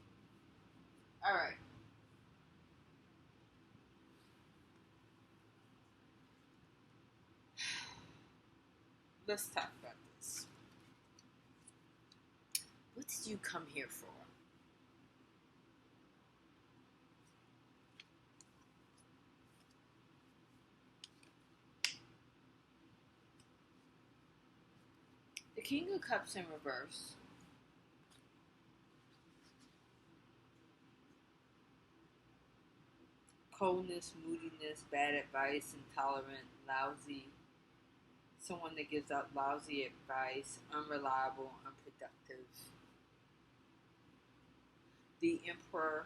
All right. Let's talk about this. What did you come here for? The King of Cups in reverse. Coldness, moodiness, bad advice, intolerant, lousy. Someone that gives out lousy advice, unreliable, unproductive. The Emperor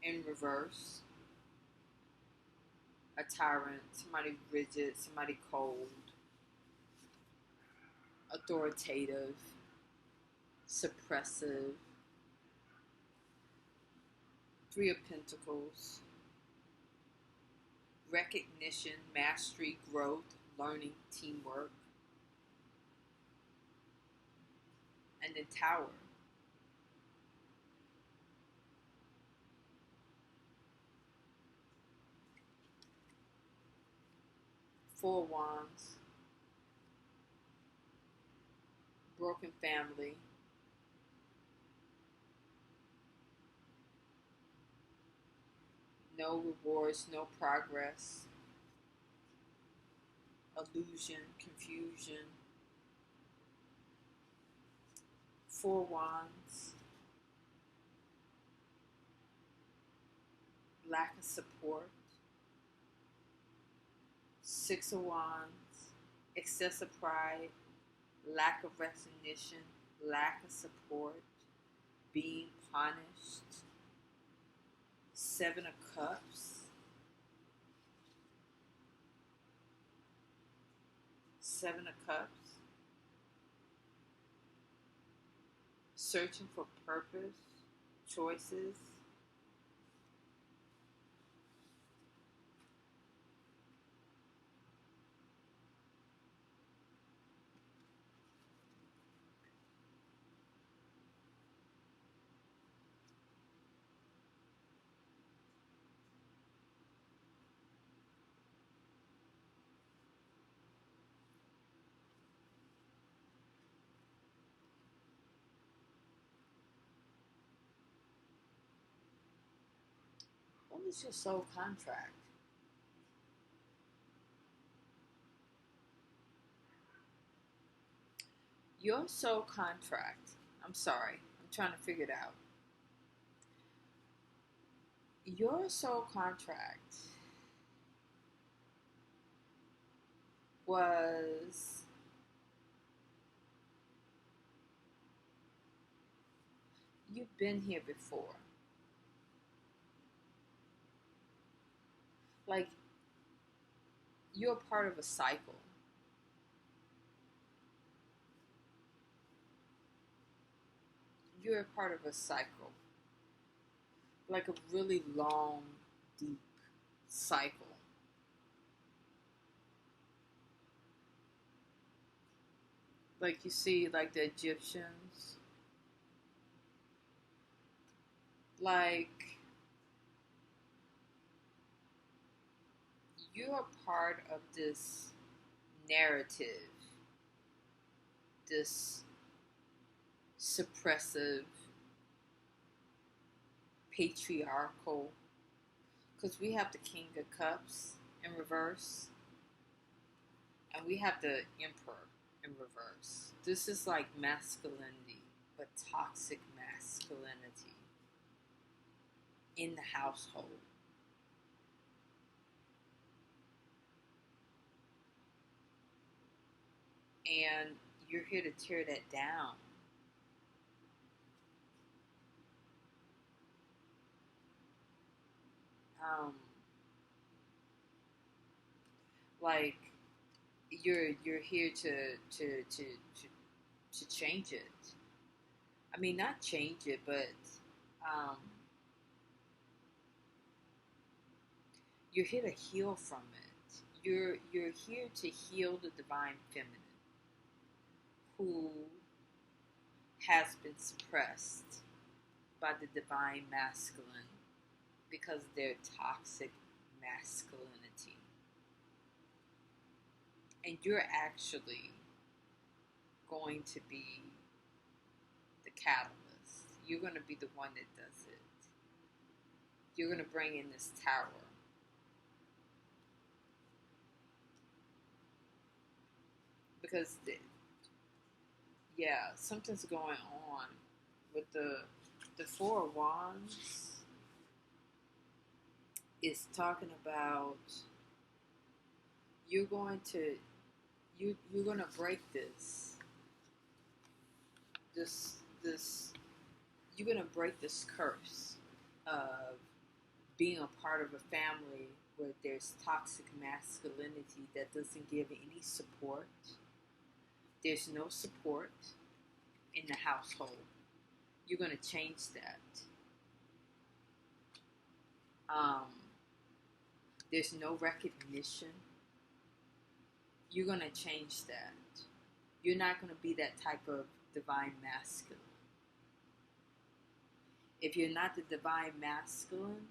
in reverse. A tyrant, somebody rigid, somebody cold, authoritative, suppressive. Three of Pentacles. Recognition, mastery, growth, learning, teamwork. And the Tower. Four Wands. Broken family. No rewards, no progress. Illusion, confusion. Four Wands. Lack of support. Six of Wands. Excessive pride. lack of recognition, lack of support, being punished. Seven of Cups. Seven of Cups. Searching for purpose, choices. What is your soul contract? Your soul contract. I'm sorry. I'm trying to figure it out. Your soul contract was you've been here before. Like, you're part of a cycle. You're a part of a cycle. Like a really long, deep cycle. Like you see, like the Egyptians. Like, you're a part of this narrative, this suppressive, patriarchal, because we have the King of Cups in reverse, and we have the Emperor in reverse. This is like masculinity, but toxic masculinity in the household. And you're here to tear that down. Um, like you're here to change it. I mean, not change it, but um, you're here to heal from it. You're here to heal the divine feminine who has been suppressed by the divine masculine because of their toxic masculinity. And you're actually going to be the catalyst. You're going to be the one that does it. You're going to bring in this tower. Because, yeah, something's going on with the Four of Wands. Is talking about you're going to break this you're going to break this curse of being a part of a family where there's toxic masculinity that doesn't give any support. There's no support in the household. You're going to change that. There's no recognition. You're going to change that. You're not going to be that type of divine masculine. If you're not the divine masculine,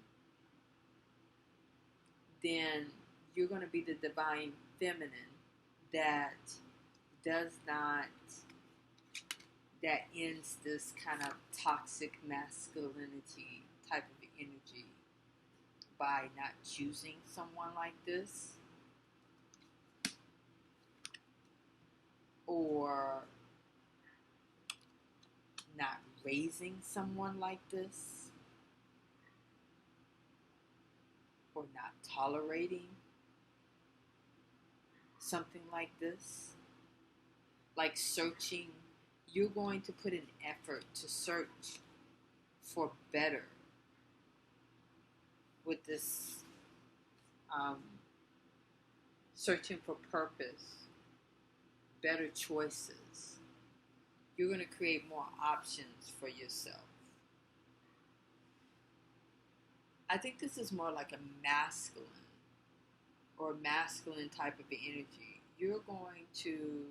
then you're going to be the divine feminine that that ends this kind of toxic masculinity type of energy by not choosing someone like this, or not raising someone like this, or not tolerating something like this. like searching. You're going to put an effort to search for better with this searching for purpose, better choices. You're going to create more options for yourself. I think this is more like a masculine or masculine type of energy. You're going to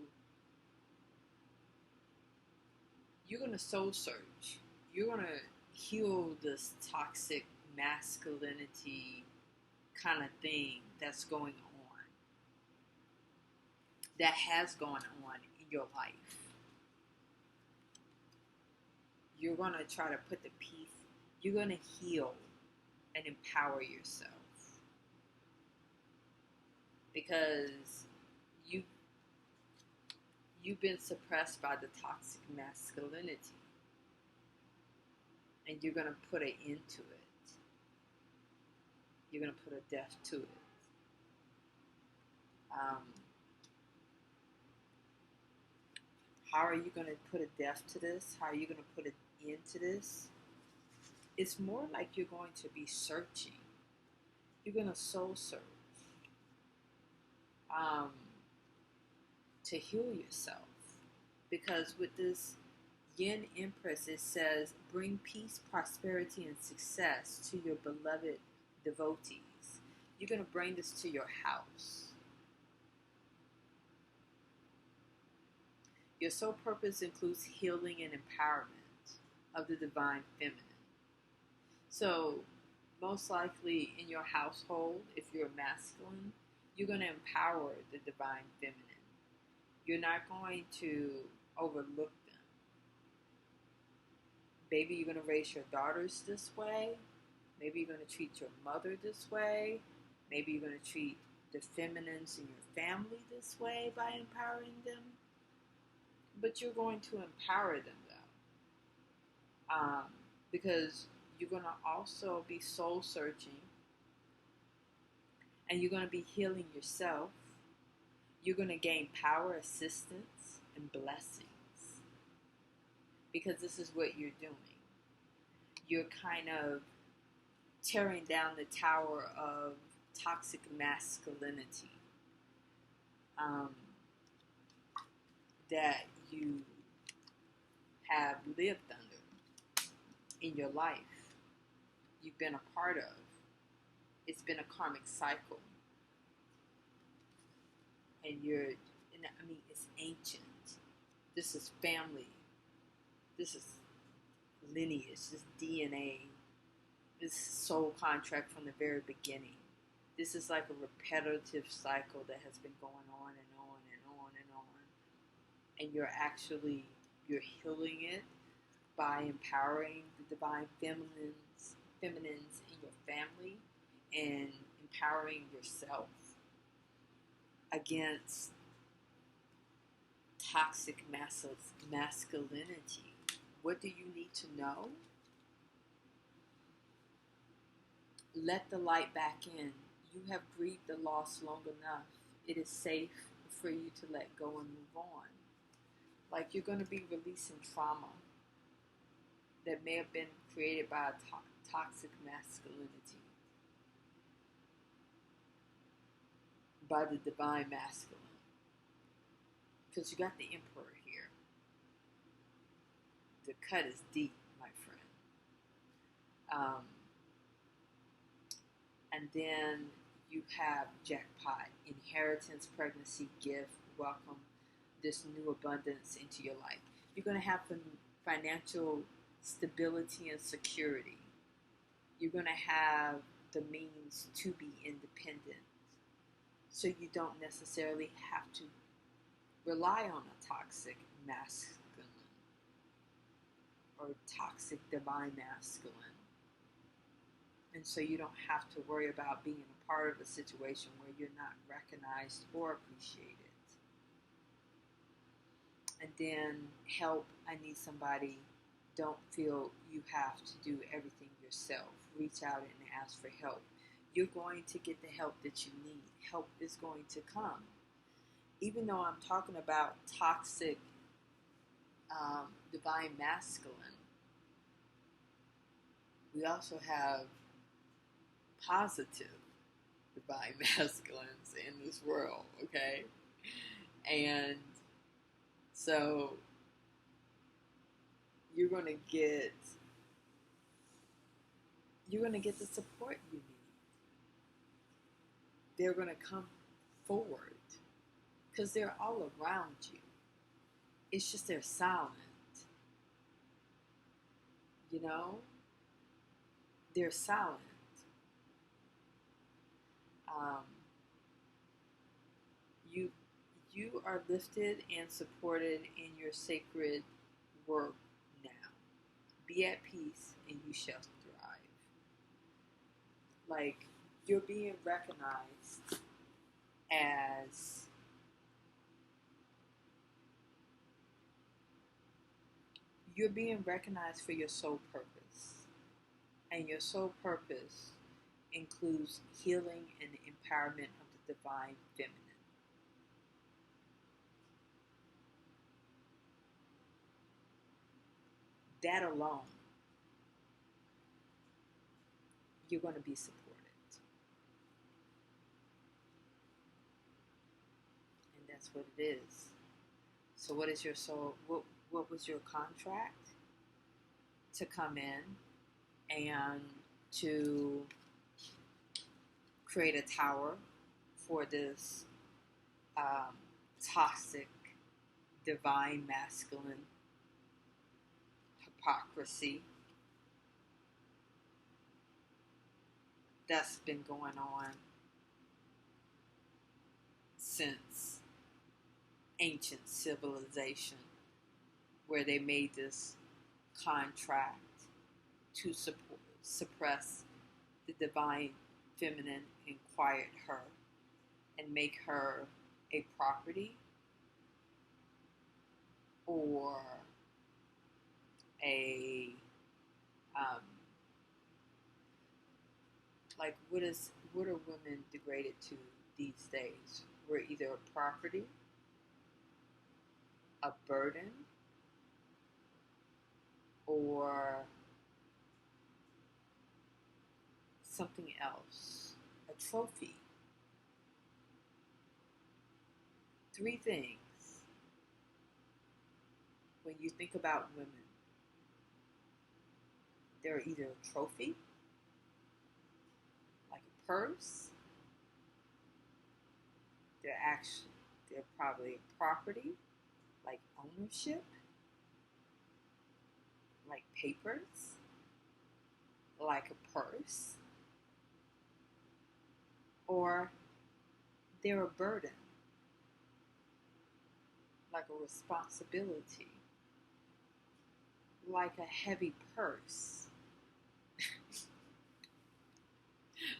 soul search. You're going to heal this toxic masculinity kind of thing that's going on, that has gone on in your life. You're going to try to put the peace, you're going to heal and empower yourself, because you've been suppressed by the toxic masculinity, and you're going to put an end to it. You're going to put a death to it. How are you going to put a death to this? How are you going to put an end to this? It's more like you're going to be searching. You're going to soul search to heal yourself. Because with this Yin Empress, it says, bring peace, prosperity, and success to your beloved devotees. You're going to bring this to your house. Your soul purpose includes healing and empowerment of the divine feminine. So, most likely in your household, if you're masculine, you're going to empower the divine feminine. You're not going to overlook them. Maybe you're going to raise your daughters this way. Maybe you're going to treat your mother this way. Maybe you're going to treat the feminines in your family this way by empowering them. But you're going to empower them, though. Because you're going to also be soul searching. And you're going to be healing yourself. You're going to gain power, assistance, and blessings. Because this is what you're doing. You're kind of tearing down the tower of toxic masculinity that you have lived under in your life. You've been a part of. It's been a karmic cycle. And it's ancient. This is family. This is lineage. This is DNA. This is soul contract from the very beginning. This is like a repetitive cycle that has been going on and on and on and on. And you're healing it by empowering the divine feminines in your family and empowering yourself against toxic masculinity. What do you need to know? Let the light back in. You have grieved the loss long enough. It is safe for you to let go and move on. Like you're going to be releasing trauma that may have been created by a toxic masculinity, by the divine masculine. Because you got the emperor here. The cut is deep, my friend. And then you have jackpot, inheritance, pregnancy, gift, welcome this new abundance into your life. You're going to have financial stability and security. You're going to have the means to be independent. So you don't necessarily have to rely on a toxic masculine or toxic divine masculine. And so you don't have to worry about being a part of a situation where you're not recognized or appreciated. And then help, I need somebody. Don't feel you have to do everything yourself. Reach out and ask for help. You're going to get the help that you need. Help is going to come. even though I'm talking about toxic divine masculine, we also have positive divine masculines in this world, okay? And so you're gonna get the support you need. They're gonna come forward because they're all around you. It's just they're silent, you know? They're silent. Um, you you are lifted and supported in your sacred work now. Be at peace and you shall thrive. Like, you're being recognized as for your soul purpose. And your soul purpose includes healing and empowerment of the divine feminine. That alone, you're going to be supported. And that's what it is. So what is your soul? What was your contract? To come in and to create a tower for this toxic divine masculine hypocrisy that's been going on since ancient civilization, where they made this contract to suppress the divine feminine and quiet her and make her a property or a like what are women degraded to these days? We're either a property, a burden, or something else, a trophy. 3 things when you think about women. They're either a trophy, like a purse. They're probably a property, like ownership, like papers, like a purse, or they're a burden, like a responsibility, like a heavy purse.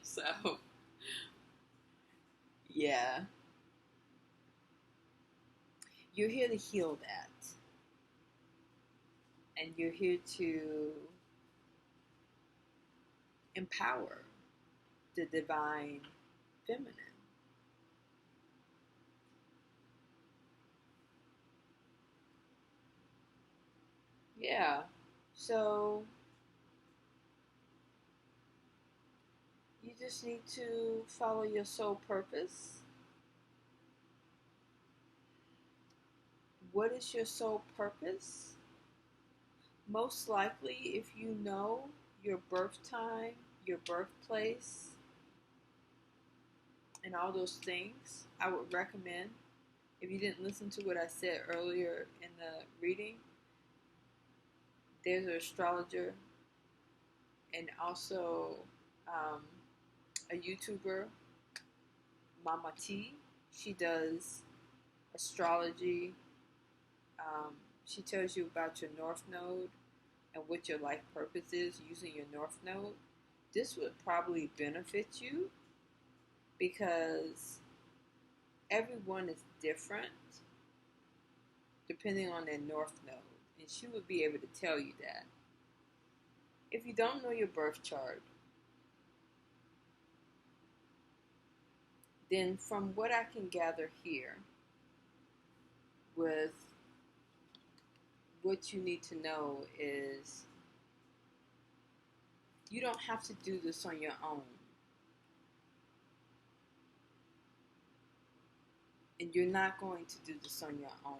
So, yeah. You're here to heal that. And you're here to empower the divine feminine. Yeah. So, you just need to follow your soul purpose. What is your soul purpose? Most likely, if you know your birth time, your birthplace, and all those things, I would recommend, if you didn't listen to what I said earlier in the reading, there's an astrologer and also a YouTuber, Mama T. She does astrology. She tells you about your North Node and what your life purpose is using your North Node. This would probably benefit you because everyone is different depending on their North Node. And she would be able to tell you that. If you don't know your birth chart, then from what I can gather here, with what you need to know is you don't have to do this on your own. And you're not going to do this on your own.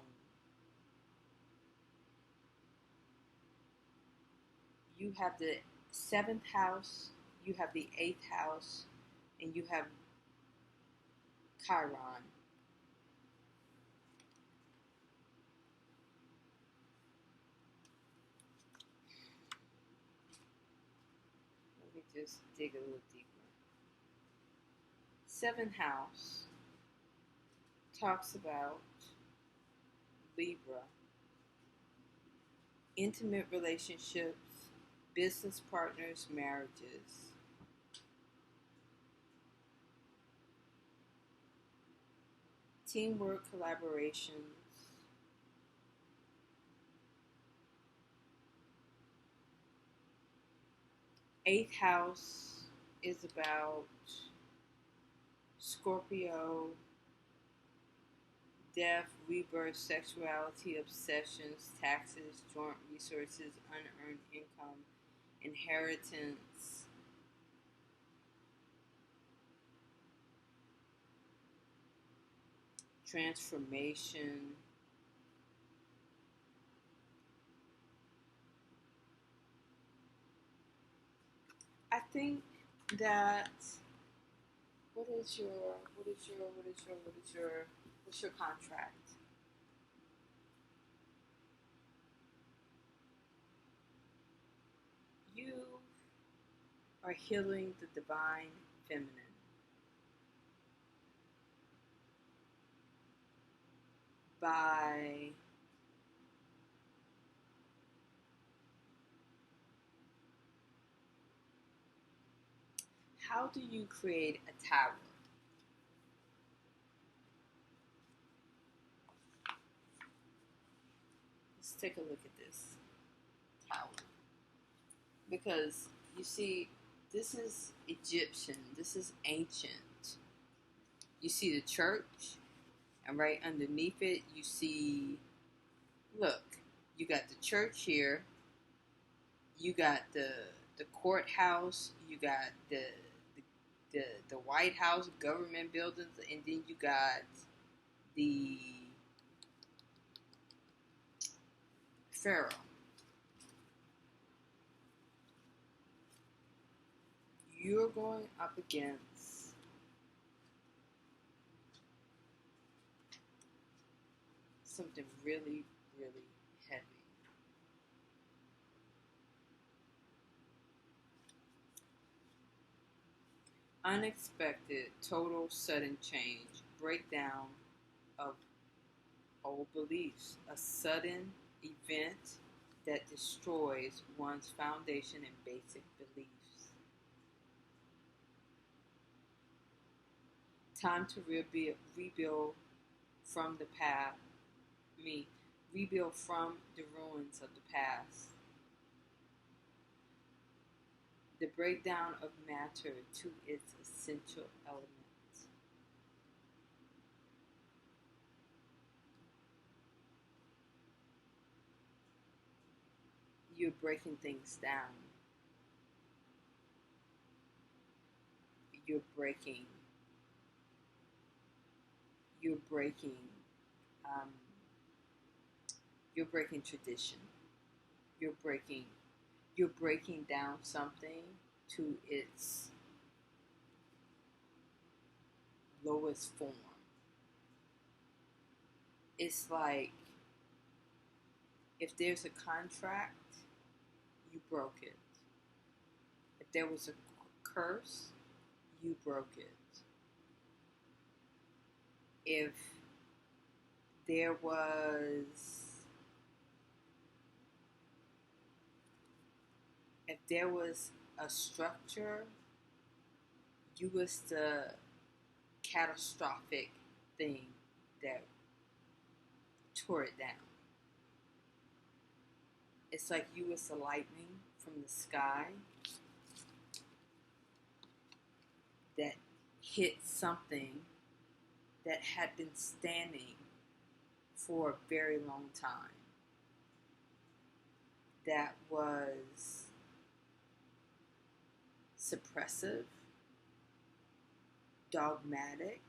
You have the 7th house, you have the 8th house, and you have Chiron. Let me just dig a little deeper. 7th house talks about Libra, intimate relationships, business partners, marriages. Teamwork, collaborations. Eighth house is about Scorpio, death, rebirth, sexuality, obsessions, taxes, joint resources, unearned income, inheritance, transformation. I think that what's your contract? You are healing the divine feminine. By how do you create a tower? Let's take a look at this tower. Because you see, this is Egyptian, this is ancient. You see the church, and right underneath it, you see, look, you got the church here, you got the courthouse, you got the White House, government buildings, and then you got the Pharaoh. You're going up against something really, really heavy. Unexpected, total, sudden change, breakdown of old beliefs, a sudden event that destroys one's foundation and basic beliefs. Time to rebuild from the past. Rebuild from the ruins of the past. The breakdown of matter to its essential elements. You're breaking things down. You're breaking. You're breaking. Um, you're breaking tradition. You're breaking. You're breaking down something to its lowest form. It's like if there's a contract, you broke it. If there was a curse, you broke it. If there was a structure, you was the catastrophic thing that tore it down. It's like you was the lightning from the sky that hit something that had been standing for a very long time that was suppressive, dogmatic,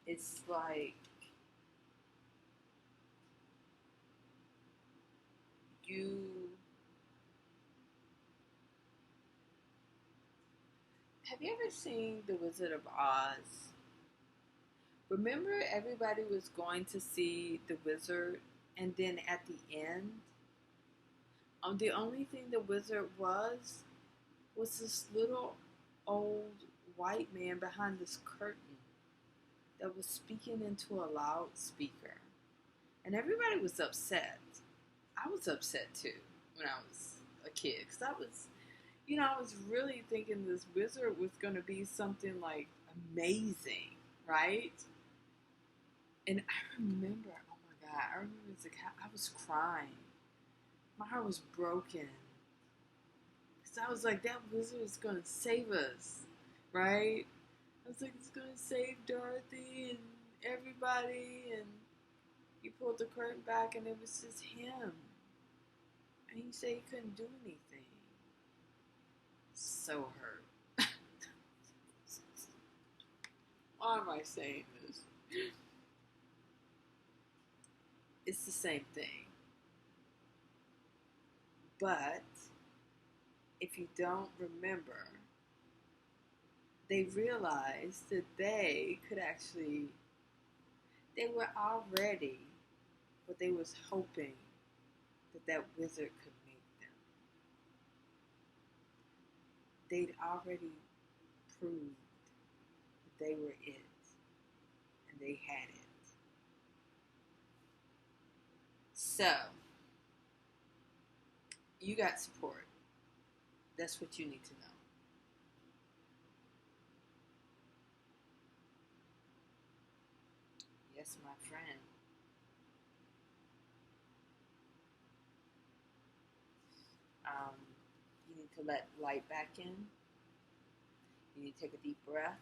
it's like you have you ever seen The Wizard of Oz? Remember, everybody was going to see the wizard, and then at the end, the only thing the wizard was this little old white man behind this curtain that was speaking into a loudspeaker. And everybody was upset. I was upset too when I was a kid, because I was really thinking this wizard was going to be something like amazing, right? And I remember, oh my God, I remember as a kid, I was crying. My heart was broken. Because I was like, that wizard is going to save us, right? I was like, it's going to save Dorothy and everybody. And he pulled the curtain back and it was just him. And he said he couldn't do anything. So hurt. Why am I saying this? It's the same thing. But if you don't remember, they realized that they were already what they was hoping that wizard could make them. They'd already proved that they were it, and they had it. So, you got support. That's what you need to know. Yes, my friend. You need to let light back in. You need to take a deep breath.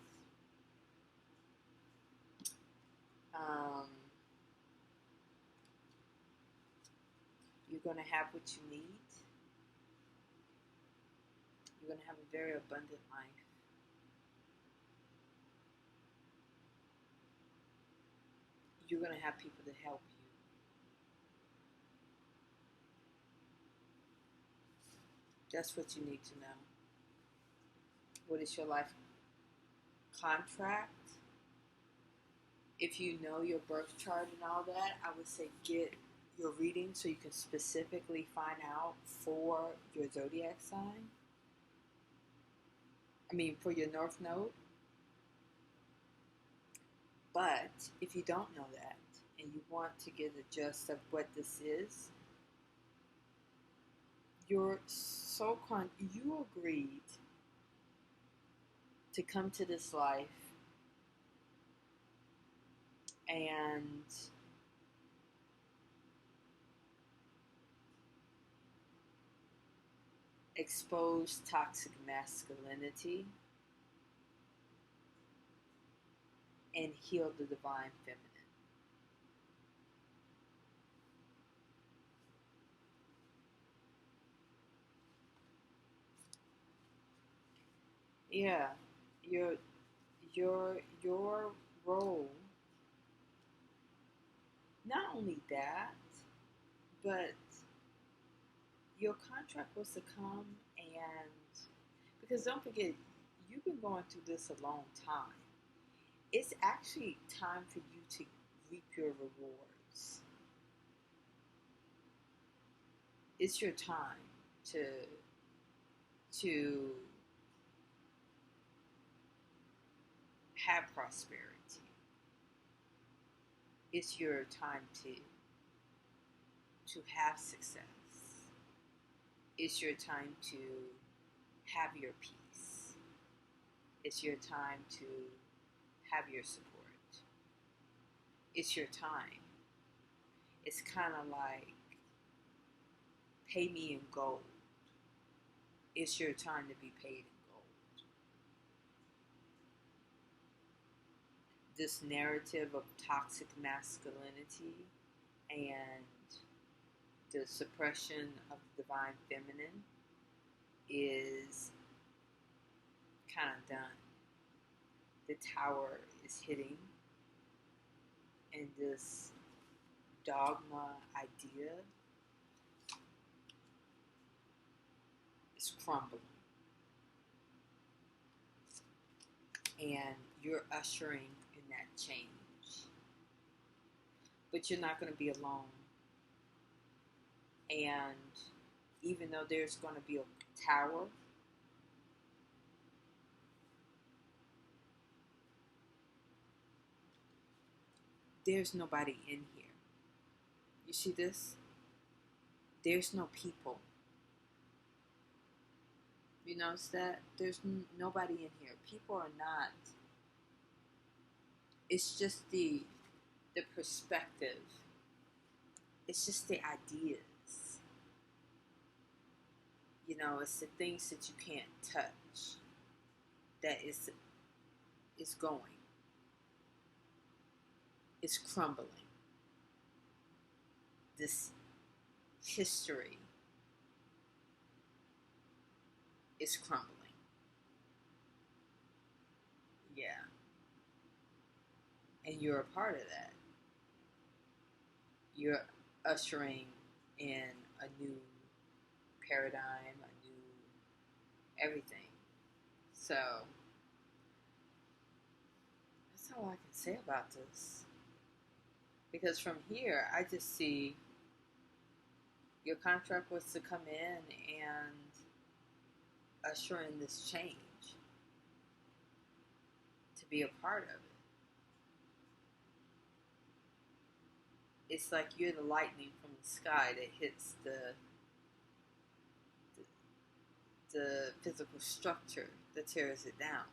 You're going to have what you need. You're going to have a very abundant life. You're going to have people to help you. That's what you need to know. What is your life contract? If you know your birth chart and all that, I would say get your reading so you can specifically find out for your zodiac sign. For your North Node. But if you don't know that and you want to get a gist of what this is, you agreed to come to this life and expose toxic masculinity and heal the divine feminine. Yeah, your role. Not only that, but your contract was to come and, because don't forget, you've been going through this a long time. It's actually time for you to reap your rewards. It's your time to have prosperity. It's your time to have success. It's your time to have your peace. It's your time to have your support. It's your time. It's kind of like pay me in gold. It's your time to be paid in gold. this narrative of toxic masculinity and the suppression of the divine feminine is kind of done. The tower is hitting, and this dogma idea is crumbling. And you're ushering in that change. But you're not going to be alone. And even though there's going to be a tower, there's nobody in here. You see this? There's no people. You notice that? There's nobody in here. People are not. It's just the perspective. It's just the ideas. You know, it's the things that you can't touch that is going. It's crumbling. This history is crumbling. Yeah. And you're a part of that. You're ushering in a new paradigm, a new everything. So, that's all I can say about this. Because from here, I just see your contract was to come in and usher in this change, to be a part of it. It's like you're the lightning from the sky that hits the physical structure that tears it down.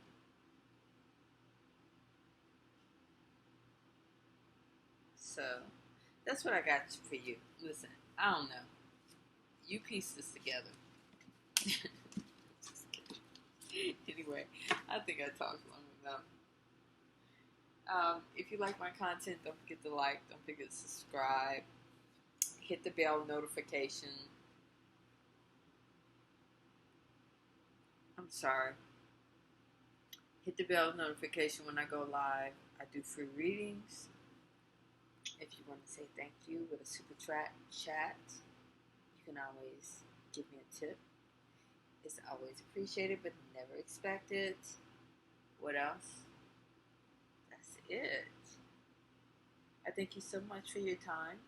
So that's what I got for you. Listen, I don't know. You piece this together. Just kidding. Anyway, I think I talked long enough. If you like my content, don't forget to like, don't forget to subscribe, hit the bell notification. Hit the bell notification when I go live. I do free readings. If you want to say thank you with a super chat, you can always give me a tip. It's always appreciated, but never expected. What else? That's it. I thank you so much for your time.